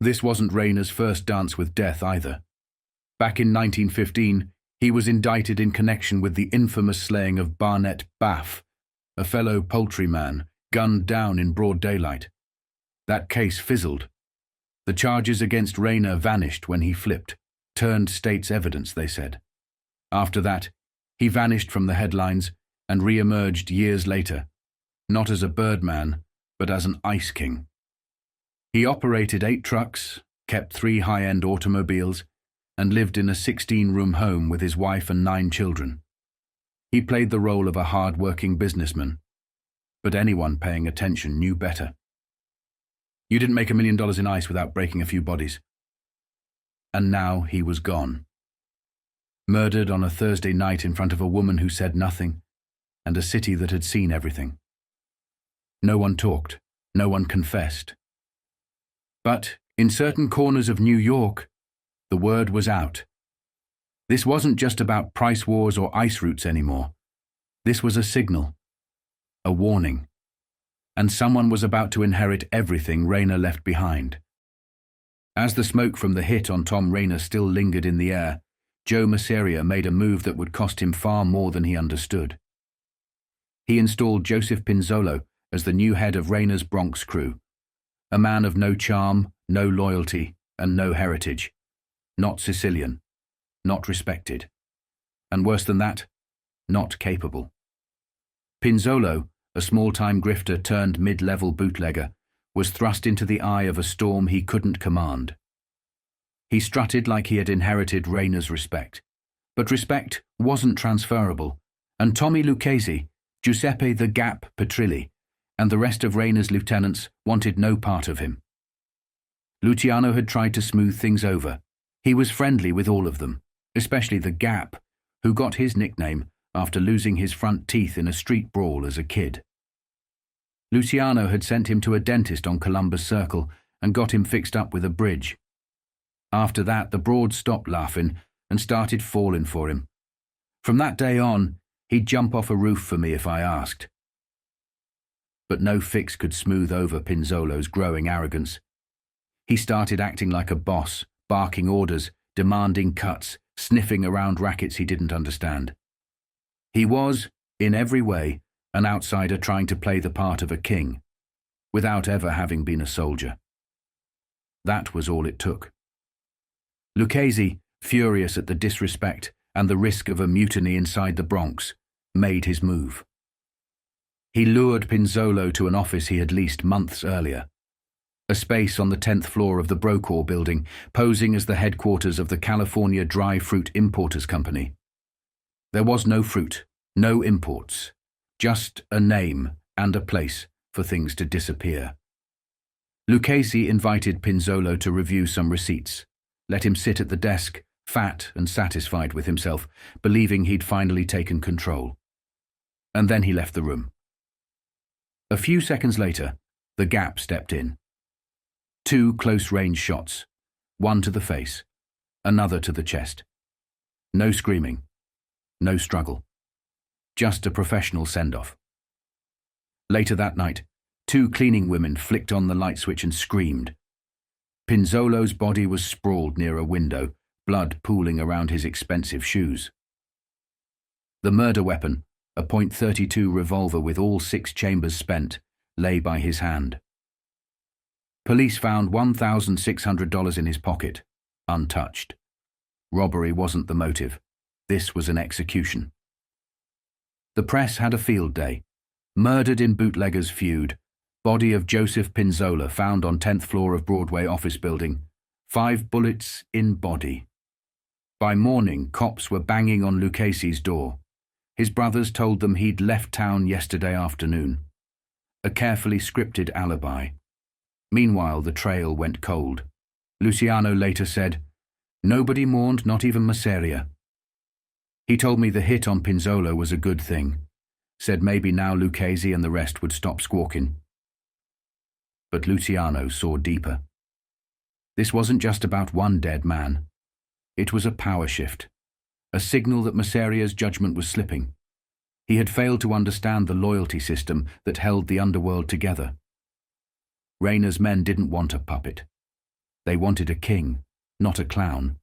S1: This wasn't Reina's first dance with death either. Back in 1915, he was indicted in connection with the infamous slaying of Barnett Baff, a fellow poultryman, gunned down in broad daylight. That case fizzled. The charges against Reina vanished when he flipped, turned state's evidence, they said. After that, he vanished from the headlines and re-emerged years later, not as a birdman, but as an ice king. He operated 8 trucks, kept 3 high-end automobiles, and lived in a 16-room home with his wife and 9 children. He played the role of a hard-working businessman, but anyone paying attention knew better. You didn't make $1 million in ice without breaking a few bodies. And now he was gone. Murdered on a Thursday night in front of a woman who said nothing, and a city that had seen everything. No one talked, no one confessed. But in certain corners of New York, the word was out. This wasn't just about price wars or ice routes anymore. This was a signal, a warning, and someone was about to inherit everything Reina left behind. As the smoke from the hit on Tom Reina still lingered in the air, Joe Masseria made a move that would cost him far more than he understood. He installed Joseph Pinzolo as the new head of Reina's Bronx crew, a man of no charm, no loyalty, and no heritage. Not Sicilian, not respected, and worse than that, not capable. Pinzolo, a small-time grifter turned mid-level bootlegger, was thrust into the eye of a storm he couldn't command. He strutted like he had inherited Reina's respect, but respect wasn't transferable, and Tommy Lucchese, Giuseppe the Gap Petrilli, and the rest of Reina's lieutenants wanted no part of him. Luciano had tried to smooth things over. He was friendly with all of them, especially the Gap, who got his nickname after losing his front teeth in a street brawl as a kid. Luciano had sent him to a dentist on Columbus Circle and got him fixed up with a bridge. After that, the broads stopped laughing and started falling for him. From that day on, he'd jump off a roof for me if I asked. but no fix could smooth over Pinzolo's growing arrogance. He started acting like a boss, barking orders, demanding cuts, sniffing around rackets he didn't understand. He was, in every way, an outsider trying to play the part of a king, without ever having been a soldier. That was all it took. Lucchese, furious at the disrespect and the risk of a mutiny inside the Bronx, made his move. He lured Pinzolo to an office he had leased months earlier, a space on the 10th floor of the Brokaw building, posing as the headquarters of the California Dry Fruit Importers Company. There was no fruit, no imports, just a name and a place for things to disappear. Lucchese invited Pinzolo to review some receipts, let him sit at the desk, fat and satisfied with himself, believing he'd finally taken control. And then he left the room. A few seconds later, the Gap stepped in. 2 close-range shots, one to the face, another to the chest. No screaming, no struggle, just a professional send-off. Later that night, 2 cleaning women flicked on the light switch and screamed. Pinzolo's body was sprawled near a window, blood pooling around his expensive shoes. The murder weapon, a .32 revolver with all 6 chambers spent, lay by his hand. Police found $1,600 in his pocket, untouched. Robbery wasn't the motive. This was an execution. The press had a field day. Murdered in bootlegger's feud. Body of Joseph Pinzolo found on 10th floor of Broadway office building. 5 bullets in body. By morning, cops were banging on Lucchese's door. His brothers told them he'd left town yesterday afternoon. A carefully scripted alibi. Meanwhile, the trail went cold. Luciano later said, "Nobody mourned, not even Masseria. He told me the hit on Pinzolo was a good thing. Said maybe now Lucchese and the rest would stop squawking." But Luciano saw deeper. This wasn't just about one dead man. It was a power shift, a signal that Masseria's judgment was slipping. He had failed to understand the loyalty system that held the underworld together. Reina's men didn't want a puppet. They wanted a king, not a clown.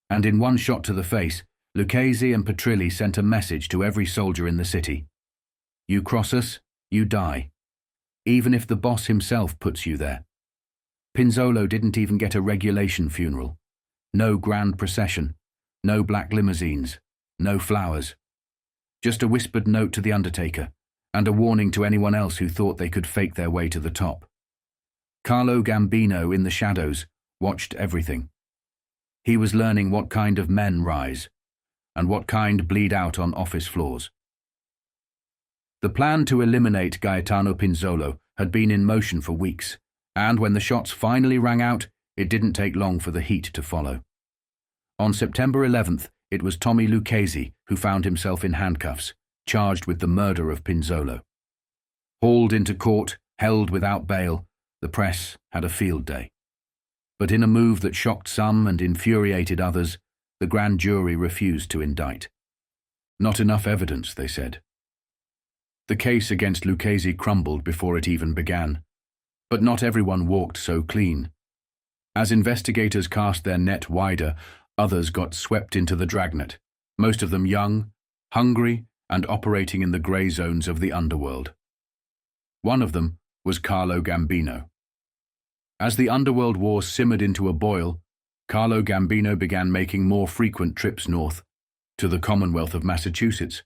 S1: And in one shot to the face, Lucchese and Petrilli sent a message to every soldier in the city. You cross us, you die. Even if the boss himself puts you there. Pinzolo didn't even get a regulation funeral. No grand procession, no black limousines, no flowers. Just a whispered note to the undertaker, and a warning to anyone else who thought they could fake their way to the top. Carlo Gambino, in the shadows, watched everything. He was learning what kind of men rise, and what kind bleed out on office floors. The plan to eliminate Gaetano Pinzolo had been in motion for weeks, and when the shots finally rang out, it didn't take long for the heat to follow. On September 11th, it was Tommy Lucchese who found himself in handcuffs, charged with the murder of Pinzolo. Hauled into court, held without bail, the press had a field day. But in a move that shocked some and infuriated others, the grand jury refused to indict. Not enough evidence, they said. The case against Lucchese crumbled before it even began. But not everyone walked so clean. As investigators cast their net wider, others got swept into the dragnet, most of them young, hungry, and operating in the grey zones of the underworld. One of them was Carlo Gambino. As the underworld war simmered into a boil, Carlo Gambino began making more frequent trips north, to the Commonwealth of Massachusetts,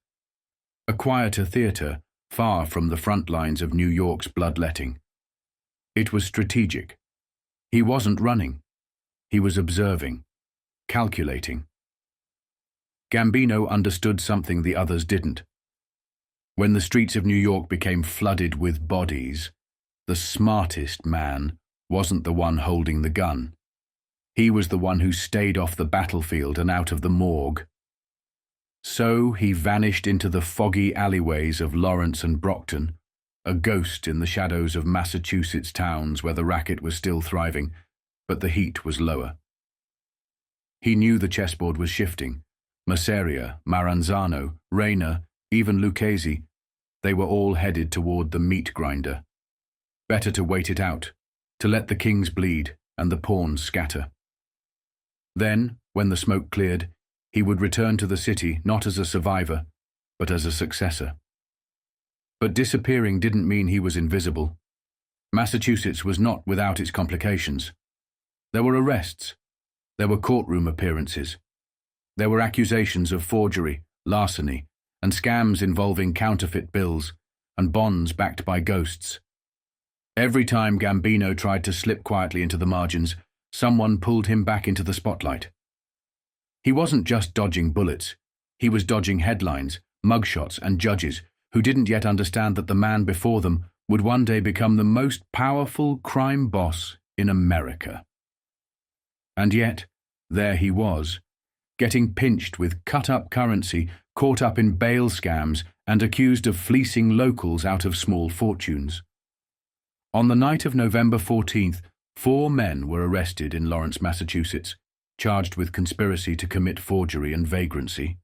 S1: a quieter theatre far from the front lines of New York's bloodletting. It was strategic. He wasn't running. He was observing, calculating. Gambino understood something the others didn't. When the streets of New York became flooded with bodies, the smartest man wasn't the one holding the gun. He was the one who stayed off the battlefield and out of the morgue. So he vanished into the foggy alleyways of Lawrence and Brockton, a ghost in the shadows of Massachusetts towns where the racket was still thriving, but the heat was lower. He knew the chessboard was shifting. Masseria, Maranzano, Reina, even Lucchese, they were all headed toward the meat grinder. Better to wait it out, to let the kings bleed and the pawns scatter. Then, when the smoke cleared, he would return to the city not as a survivor, but as a successor. But disappearing didn't mean he was invisible. Massachusetts was not without its complications. There were arrests. There were courtroom appearances. There were accusations of forgery, larceny, and scams involving counterfeit bills and bonds backed by ghosts. Every time Gambino tried to slip quietly into the margins, someone pulled him back into the spotlight. He wasn't just dodging bullets. He was dodging headlines, mugshots, and judges who didn't yet understand that the man before them would one day become the most powerful crime boss in America. And yet, there he was, getting pinched with cut-up currency, caught up in bail scams, and accused of fleecing locals out of small fortunes. On the night of November 14th, 4 men were arrested in Lawrence, Massachusetts, charged with conspiracy to commit forgery and vagrancy.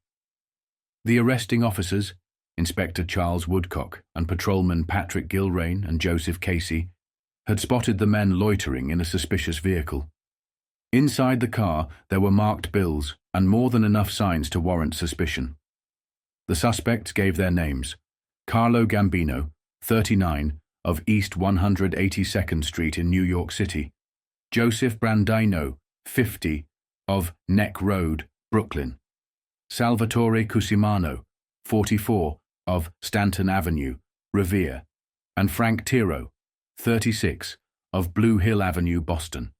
S1: The arresting officers, Inspector Charles Woodcock and Patrolman Patrick Gilrain and Joseph Casey, had spotted the men loitering in a suspicious vehicle. Inside the car, there were marked bills and more than enough signs to warrant suspicion. The suspects gave their names: Carlo Gambino, 39, of East 182nd Street in New York City; Joseph Brandino, 50, of Neck Road, Brooklyn; Salvatore Cusimano, 44, of Stanton Avenue, Revere; and Frank Tiro, 36, of Blue Hill Avenue, Boston.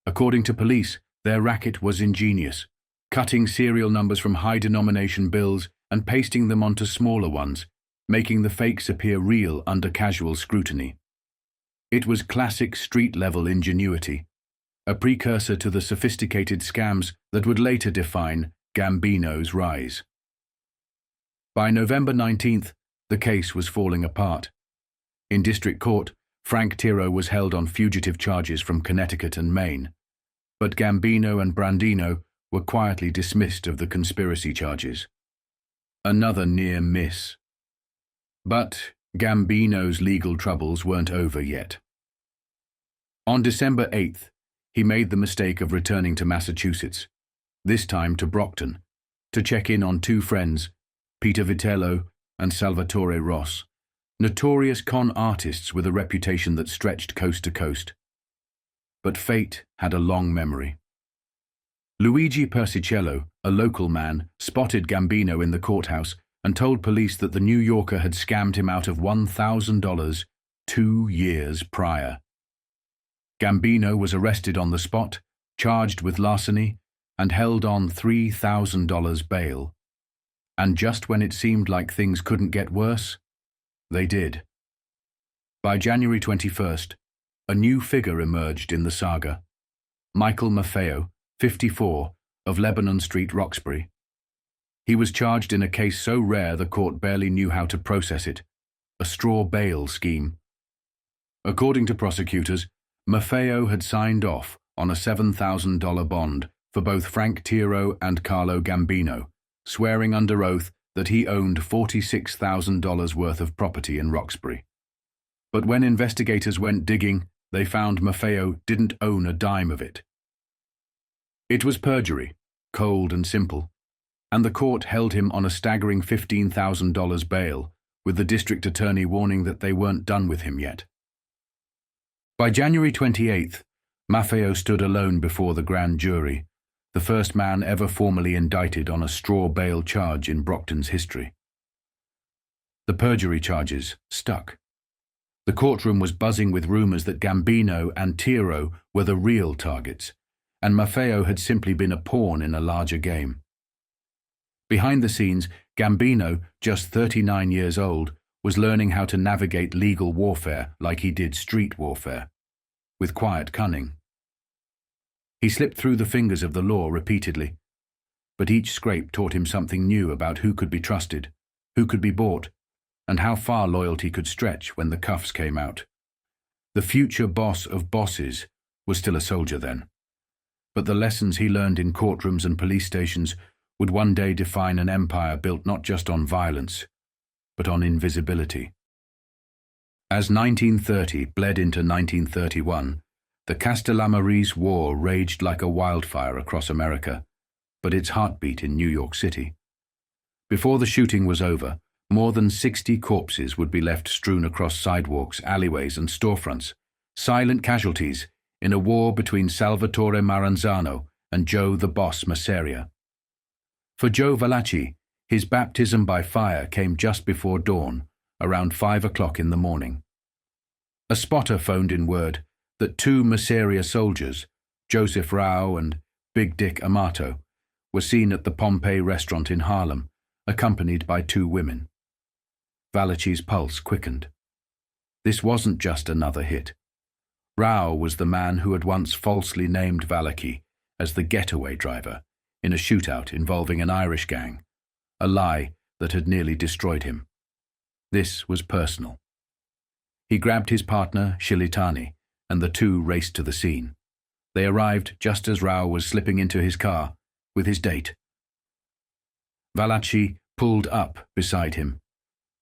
S1: According to police, their racket was ingenious, cutting serial numbers from high-denomination bills and pasting them onto smaller ones, making the fakes appear real under casual scrutiny. It was classic street-level ingenuity, a precursor to the sophisticated scams that would later define Gambino's rise. By November 19th, the case was falling apart. In district court, Frank Tiro was held on fugitive charges from Connecticut and Maine, but Gambino and Brandino were quietly dismissed of the conspiracy charges. Another near miss. But Gambino's legal troubles weren't over yet. On December 8th, he made the mistake of returning to Massachusetts, this time to Brockton, to check in on 2 friends, Peter Vitello and Salvatore Ross, notorious con artists with a reputation that stretched coast to coast. But fate had a long memory. Luigi Persicello, a local man, spotted Gambino in the courthouse and told police that the New Yorker had scammed him out of $1,000 2 years prior. Gambino was arrested on the spot, charged with larceny, and held on $3,000 bail. And just when it seemed like things couldn't get worse, they did. By January 21st, a new figure emerged in the saga: Michael Maffeo, 54, of Lebanon Street, Roxbury. He was charged in a case so rare the court barely knew how to process it: a straw bail scheme. According to prosecutors, Maffeo had signed off on a $7,000 bond for both Frank Tiro and Carlo Gambino, swearing under oath that he owned $46,000 worth of property in Roxbury. But when investigators went digging, they found Maffeo didn't own a dime of it. It was perjury, cold and simple, and the court held him on a staggering $15,000 bail, with the district attorney warning that they weren't done with him yet. By January 28th, Maffeo stood alone before the grand jury, the first man ever formally indicted on a straw bail charge in Brockton's history. The perjury charges stuck. The courtroom was buzzing with rumors that Gambino and Tiro were the real targets, and Maffeo had simply been a pawn in a larger game. Behind the scenes, Gambino, just 39 years old, was learning how to navigate legal warfare like he did street warfare, with quiet cunning. He slipped through the fingers of the law repeatedly, but each scrape taught him something new about who could be trusted, who could be bought, and how far loyalty could stretch when the cuffs came out. The future boss of bosses was still a soldier then, but the lessons he learned in courtrooms and police stations would one day define an empire built not just on violence, but on invisibility. As 1930 bled into 1931, the Castellammarese War raged like a wildfire across America, but its heartbeat in New York City. Before the shooting was over, more than 60 corpses would be left strewn across sidewalks, alleyways, and storefronts, silent casualties in a war between Salvatore Maranzano and Joe the Boss Masseria. For Joe Valachi, his baptism by fire came just before dawn, around 5 o'clock in the morning. A spotter phoned in word that 2 Masseria soldiers, Joseph Rao and Big Dick Amato, were seen at the Pompeii restaurant in Harlem, accompanied by 2 women. Valachi's pulse quickened. This wasn't just another hit. Rao was the man who had once falsely named Valachi as the getaway driver in a shootout involving an Irish gang, a lie that had nearly destroyed him. This was personal. He grabbed his partner, Shilitani, and the 2 raced to the scene. They arrived just as Rao was slipping into his car with his date. Valachi pulled up beside him.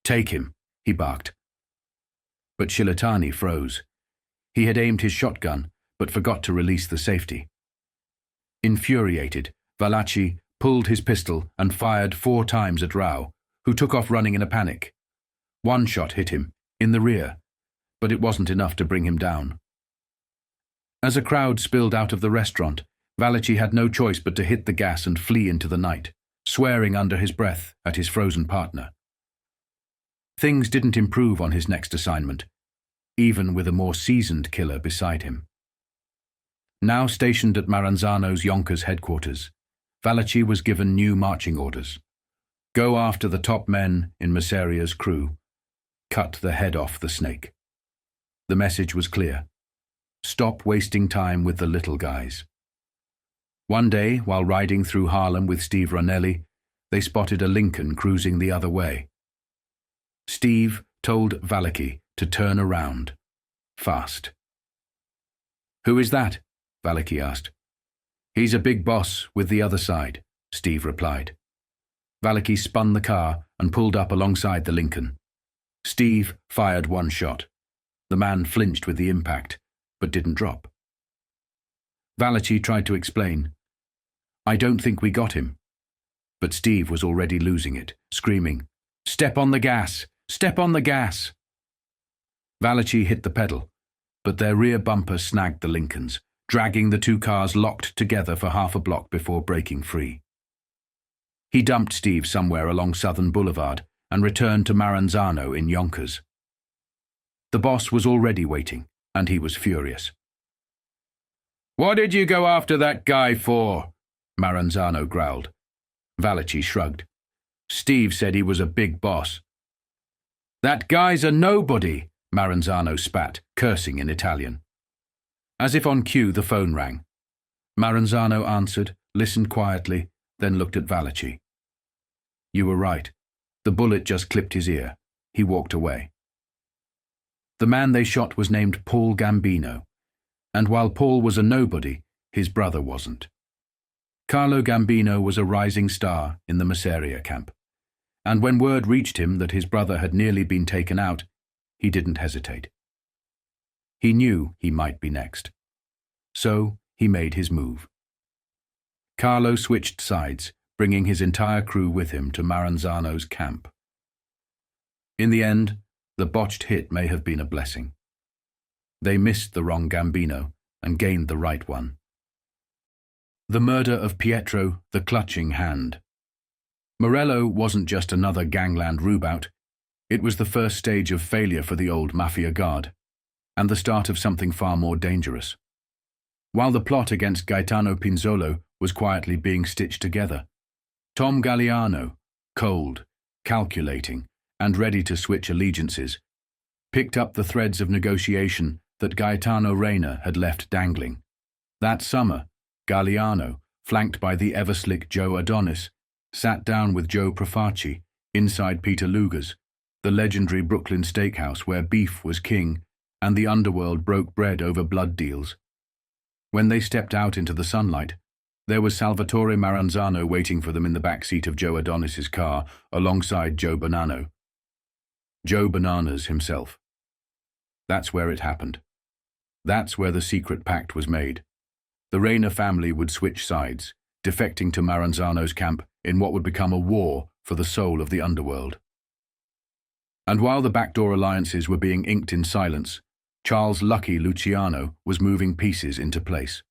S1: "Take him," he barked. But Shilitani froze. He had aimed his shotgun, but forgot to release the safety. Infuriated, Valachi pulled his pistol and fired 4 times at Rao, who took off running in a panic. 1 shot hit him, in the rear, but it wasn't enough to bring him down. As a crowd spilled out of the restaurant, Valachi had no choice but to hit the gas and flee into the night, swearing under his breath at his frozen partner. Things didn't improve on his next assignment, even with a more seasoned killer beside him. Now stationed at Maranzano's Yonkers headquarters, Valachi was given new marching orders. Go after the top men in Masseria's crew. Cut the head off the snake. The message was clear. Stop wasting time with the little guys. One day, while riding through Harlem with Steve Ronelli, they spotted a Lincoln cruising the other way. Steve told Valachi to turn around. Fast. "Who is that?" Valachi asked. "He's a big boss with the other side," Steve replied. Valachi spun the car and pulled up alongside the Lincoln. Steve fired 1 shot. The man flinched with the impact, but didn't drop. Valachi tried to explain. "I don't think we got him." But Steve was already losing it, screaming, "Step on the gas! Step on the gas!" Valachi hit the pedal, but their rear bumper snagged the Lincolns, dragging the 2 cars locked together for half a block before breaking free. He dumped Steve somewhere along Southern Boulevard and returned to Maranzano in Yonkers. The boss was already waiting, and he was furious. "What did you go after that guy for?" Maranzano growled. Valachi shrugged. "Steve said he was a big boss." "That guy's a nobody," Maranzano spat, cursing in Italian. As if on cue, the phone rang. Maranzano answered, listened quietly, then looked at Valachi. "You were right. The bullet just clipped his ear." He walked away. The man they shot was named Paul Gambino, and while Paul was a nobody, his brother wasn't. Carlo Gambino was a rising star in the Masseria camp, and when word reached him that his brother had nearly been taken out, he didn't hesitate. He knew he might be next. So he made his move. Carlo switched sides, bringing his entire crew with him to Maranzano's camp. In the end, the botched hit may have been a blessing. They missed the wrong Gambino and gained the right one. The murder of Pietro, the Clutching Hand. Morello wasn't just another gangland roobout. It was the first stage of failure for the old Mafia guard, and the start of something far more dangerous. While the plot against Gaetano Pinzolo was quietly being stitched together, Tom Galliano, cold, calculating, and ready to switch allegiances, picked up the threads of negotiation that Gaetano Reina had left dangling. That summer, Galliano, flanked by the ever-slick Joe Adonis, sat down with Joe Profaci inside Peter Luger's, the legendary Brooklyn steakhouse where beef was king and the underworld broke bread over blood deals. When they stepped out into the sunlight, there was Salvatore Maranzano waiting for them in the back seat of Joe Adonis's car alongside Joe Bonanno. Joe Bananas himself. That's where it happened. That's where the secret pact was made. The Reina family would switch sides, defecting to Maranzano's camp in what would become a war for the soul of the underworld. And while the backdoor alliances were being inked in silence, Charles Lucky Luciano was moving pieces into place.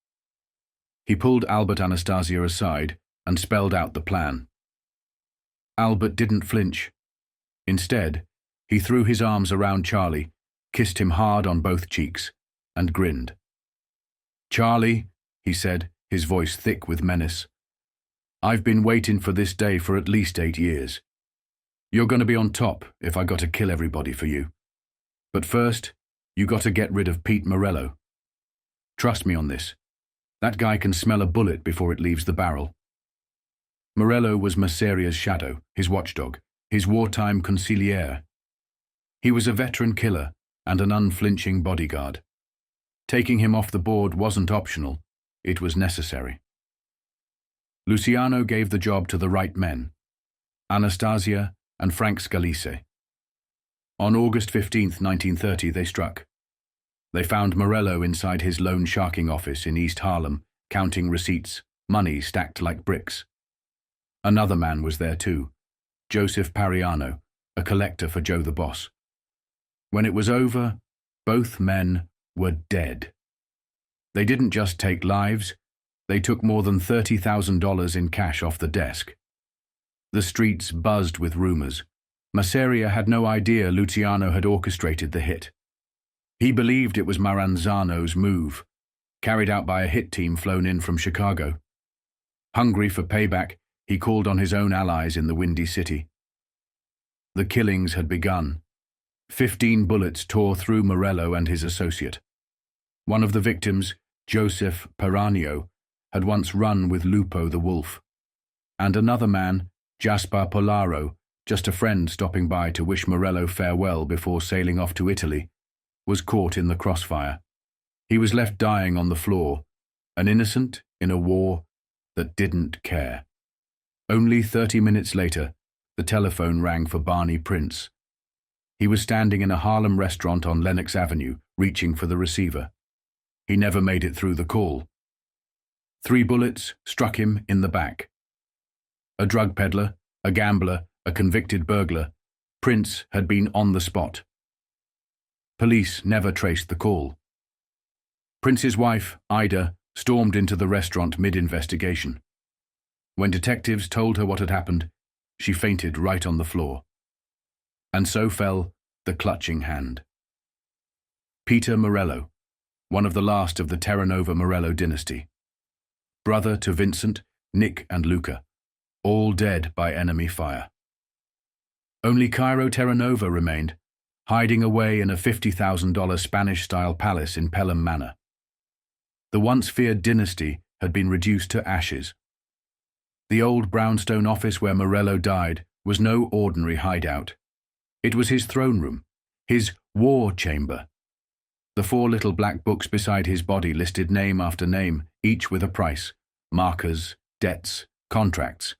S1: He pulled Albert Anastasio aside and spelled out the plan. Albert didn't flinch. Instead, he threw his arms around Charlie, kissed him hard on both cheeks, and grinned. "Charlie," he said, his voice thick with menace, "I've been waiting for this day for at least 8 years. You're going to be on top if I got to kill everybody for you. But first, you got to get rid of Pete Morello. Trust me on this. That guy can smell a bullet before it leaves the barrel." Morello was Masseria's shadow, his watchdog, his wartime consigliere. He was a veteran killer and an unflinching bodyguard. Taking him off the board wasn't optional, it was necessary. Luciano gave the job to the right men, Anastasia and Frank Scalise. On August 15, 1930, they struck. They found Morello inside his loan sharking office in East Harlem, counting receipts, money stacked like bricks. Another man was there too, Joseph Pariano, a collector for Joe the Boss. When it was over, both men were dead. They didn't just take lives, they took more than $30,000 in cash off the desk. The streets buzzed with rumors. Masseria had no idea Luciano had orchestrated the hit. He believed it was Maranzano's move, carried out by a hit team flown in from Chicago. Hungry for payback, he called on his own allies in the Windy City. The killings had begun. 15 bullets tore through Morello and his associate. One of the victims, Joseph Pariano, had once run with Lupo the wolf. And another man, Gaspar Polaro, just a friend stopping by to wish Morello farewell before sailing off to Italy, was caught in the crossfire. He was left dying on the floor, an innocent in a war that didn't care. Only 30 minutes later, the telephone rang for Barney Prince. He was standing in a Harlem restaurant on Lenox Avenue, reaching for the receiver. He never made it through the call. 3 bullets struck him in the back. A drug peddler, a gambler, a convicted burglar, Prince had been on the spot. Police never traced the call. Prince's wife, Ida, stormed into the restaurant mid-investigation. When detectives told her what had happened, she fainted right on the floor. And so fell the clutching hand. Peter Morello, one of the last of the Terranova Morello dynasty. Brother to Vincent, Nick and Luca, all dead by enemy fire. Only Cairo Terranova remained, hiding away in a $50,000 Spanish-style palace in Pelham Manor. The once feared dynasty had been reduced to ashes. The old brownstone office where Morello died was no ordinary hideout. It was his throne room, his war chamber. The 4 little black books beside his body listed name after name, each with a price, markers, debts, contracts.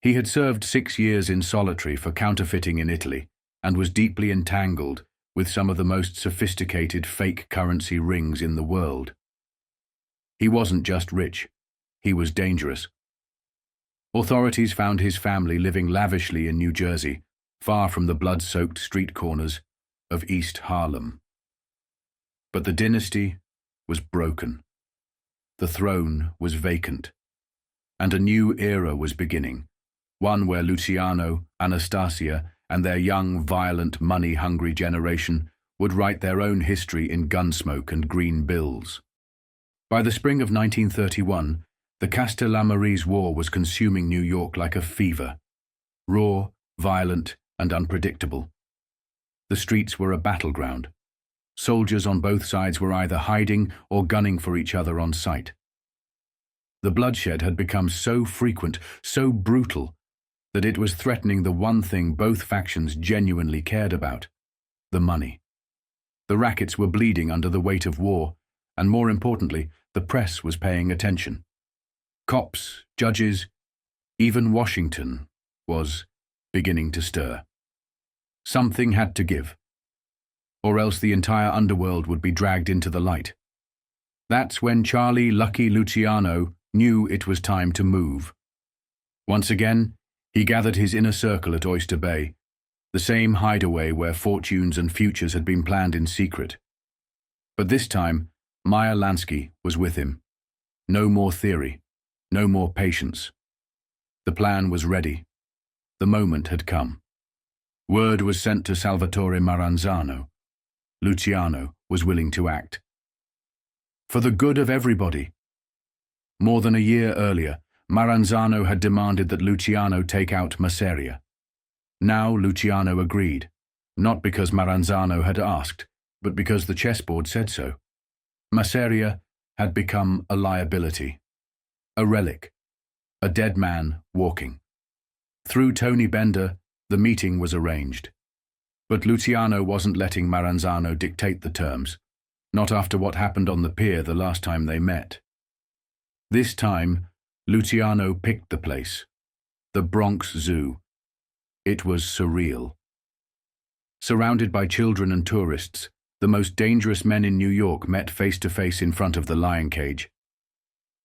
S1: He had served 6 years in solitary for counterfeiting in Italy and was deeply entangled with some of the most sophisticated fake currency rings in the world. He wasn't just rich, he was dangerous. Authorities found his family living lavishly in New Jersey, far from the blood-soaked street corners of East Harlem. But the dynasty was broken. The throne was vacant. And a new era was beginning, one where Luciano, Anastasia, and their young, violent, money-hungry generation would write their own history in gunsmoke and green bills. By the spring of 1931, the Castellammarese War was consuming New York like a fever. Raw, violent, and unpredictable. The streets were a battleground. Soldiers on both sides were either hiding or gunning for each other on sight. The bloodshed had become so frequent, so brutal, that it was threatening the one thing both factions genuinely cared about: the money. The rackets were bleeding under the weight of war, and more importantly, the press was paying attention. Cops, judges, even Washington was beginning to stir. Something had to give, or else the entire underworld would be dragged into the light. That's when Charlie Lucky Luciano knew it was time to move. Once again, he gathered his inner circle at Oyster Bay, the same hideaway where fortunes and futures had been planned in secret. But this time, Meyer Lansky was with him. No more theory, no more patience. The plan was ready. The moment had come. Word was sent to Salvatore Maranzano. Luciano was willing to act. For the good of everybody. More than a year earlier, Maranzano had demanded that Luciano take out Masseria. Now Luciano agreed, not because Maranzano had asked, but because the chessboard said so. Masseria had become a liability, a relic, a dead man walking. Through Tony Bender, the meeting was arranged. But Luciano wasn't letting Maranzano dictate the terms, not after what happened on the pier the last time they met. This time, Luciano picked the place, the Bronx Zoo. It was surreal. Surrounded by children and tourists, the most dangerous men in New York met face to face in front of the lion cage.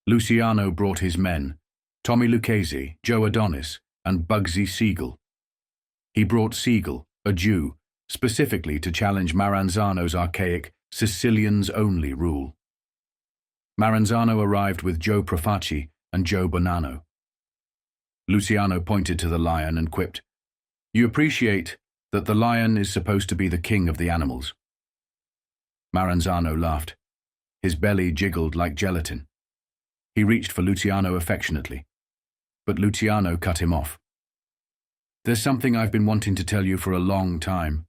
S1: Luciano brought his men, Tommy Lucchese, Joe Adonis, and Bugsy Siegel. He brought Siegel, a Jew, specifically to challenge Maranzano's archaic Sicilians-only rule. Maranzano arrived with Joe Profaci and Joe Bonanno. Luciano pointed to the lion and quipped, "You appreciate that the lion is supposed to be the king of the animals." Maranzano laughed. His belly jiggled like gelatin. He reached for Luciano affectionately, but Luciano cut him off. "There's something I've been wanting to tell you for a long time.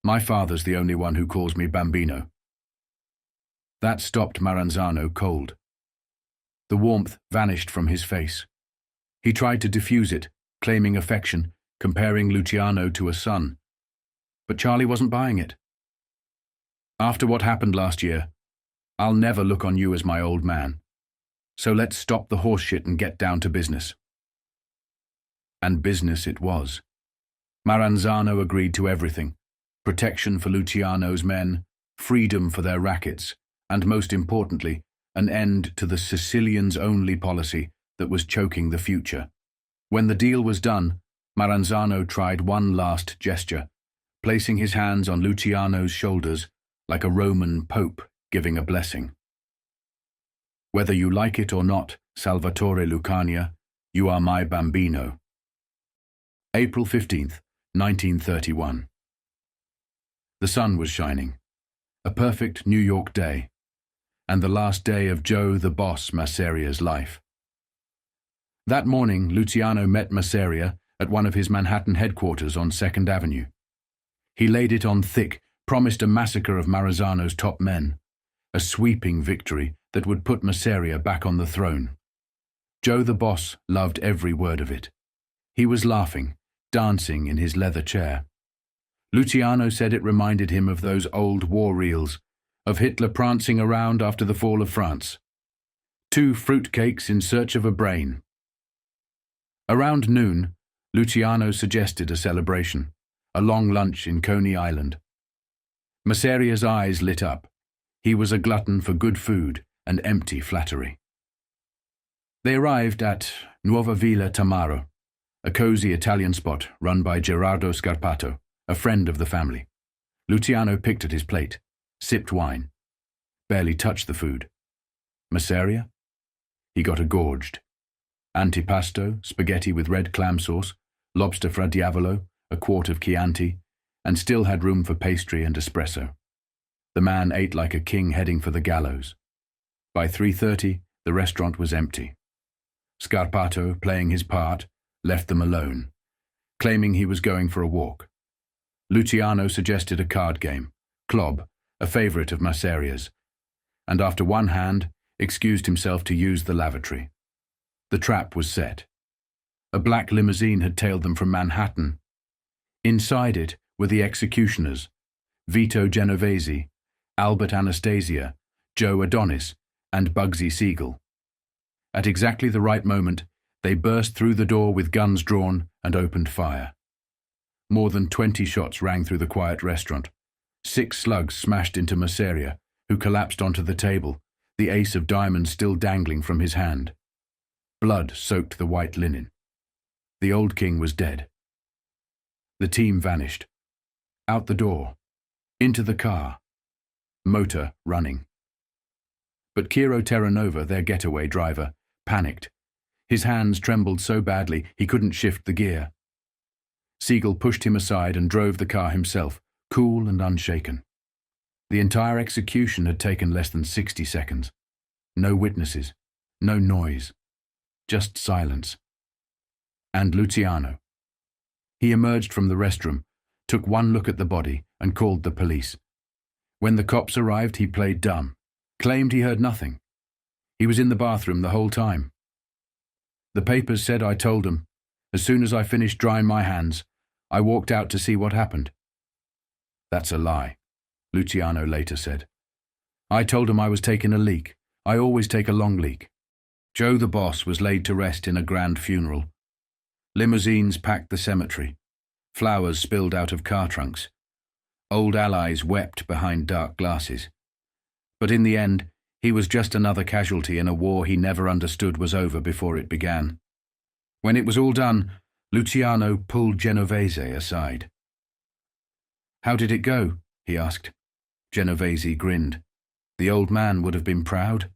S1: My father's the only one who calls me Bambino." That stopped Maranzano cold. The warmth vanished from his face. He tried to diffuse it, claiming affection, comparing Luciano to a son. But Charlie wasn't buying it. "After what happened last year, I'll never look on you as my old man. So let's stop the horseshit and get down to business." And business it was. Maranzano agreed to everything: protection for Luciano's men, freedom for their rackets, and most importantly, an end to the Sicilians-only policy that was choking the future. When the deal was done, Maranzano tried one last gesture, placing his hands on Luciano's shoulders like a Roman pope giving a blessing. "Whether you like it or not, Salvatore Lucania, you are my Bambino." April 15th, 1931. The sun was shining. A perfect New York day. And the last day of Joe the Boss Masseria's life. That morning, Luciano met Masseria at one of his Manhattan headquarters on 2nd Avenue. He laid it on thick, promised a massacre of Maranzano's top men, a sweeping victory that would put Masseria back on the throne. Joe the Boss loved every word of it. He was laughing, dancing in his leather chair. Luciano said it reminded him of those old war reels, of Hitler prancing around after the fall of France. 2 fruitcakes in search of a brain. Around noon, Luciano suggested a celebration, a long lunch in Coney Island. Masseria's eyes lit up. He was a glutton for good food and empty flattery. They arrived at Nuova Villa Tamaro, a cozy Italian spot run by Gerardo Scarpato, a friend of the family. Luciano picked at his plate, sipped wine, barely touched the food. Masseria? He got gorged. Antipasto, spaghetti with red clam sauce, lobster fra diavolo, a quart of Chianti, and still had room for pastry and espresso. The man ate like a king heading for the gallows. By 3:30, the restaurant was empty. Scarpato, playing his part, left them alone, claiming he was going for a walk. Luciano suggested a card game, Club, a favorite of Masseria's, and after one hand, excused himself to use the lavatory. The trap was set. A black limousine had tailed them from Manhattan. Inside it were the executioners, Vito Genovese, Albert Anastasia, Joe Adonis, and Bugsy Siegel. At exactly the right moment, they burst through the door with guns drawn and opened fire. More than 20 shots rang through the quiet restaurant. 6 slugs smashed into Masseria, who collapsed onto the table, the ace of diamonds still dangling from his hand. Blood soaked the white linen. The old king was dead. The team vanished. Out the door. Into the car. Motor running. But Ciro Terranova, their getaway driver, panicked. His hands trembled so badly he couldn't shift the gear. Siegel pushed him aside and drove the car himself, cool and unshaken. The entire execution had taken less than 60 seconds. No witnesses, no noise, just silence. And Luciano. He emerged from the restroom, took one look at the body, and called the police. When the cops arrived, he played dumb, claimed he heard nothing. He was in the bathroom the whole time. The papers said I told them. As soon as I finished drying my hands, I walked out to see what happened. That's a lie, Luciano later said. I told him I was taking a leak. I always take a long leak. Joe the boss was laid to rest in a grand funeral. Limousines packed the cemetery. Flowers spilled out of car trunks. Old allies wept behind dark glasses. But in the end, he was just another casualty in a war he never understood was over before it began. When it was all done, Luciano pulled Genovese aside. How did it go? He asked. Genovese grinned. The old man would have been proud.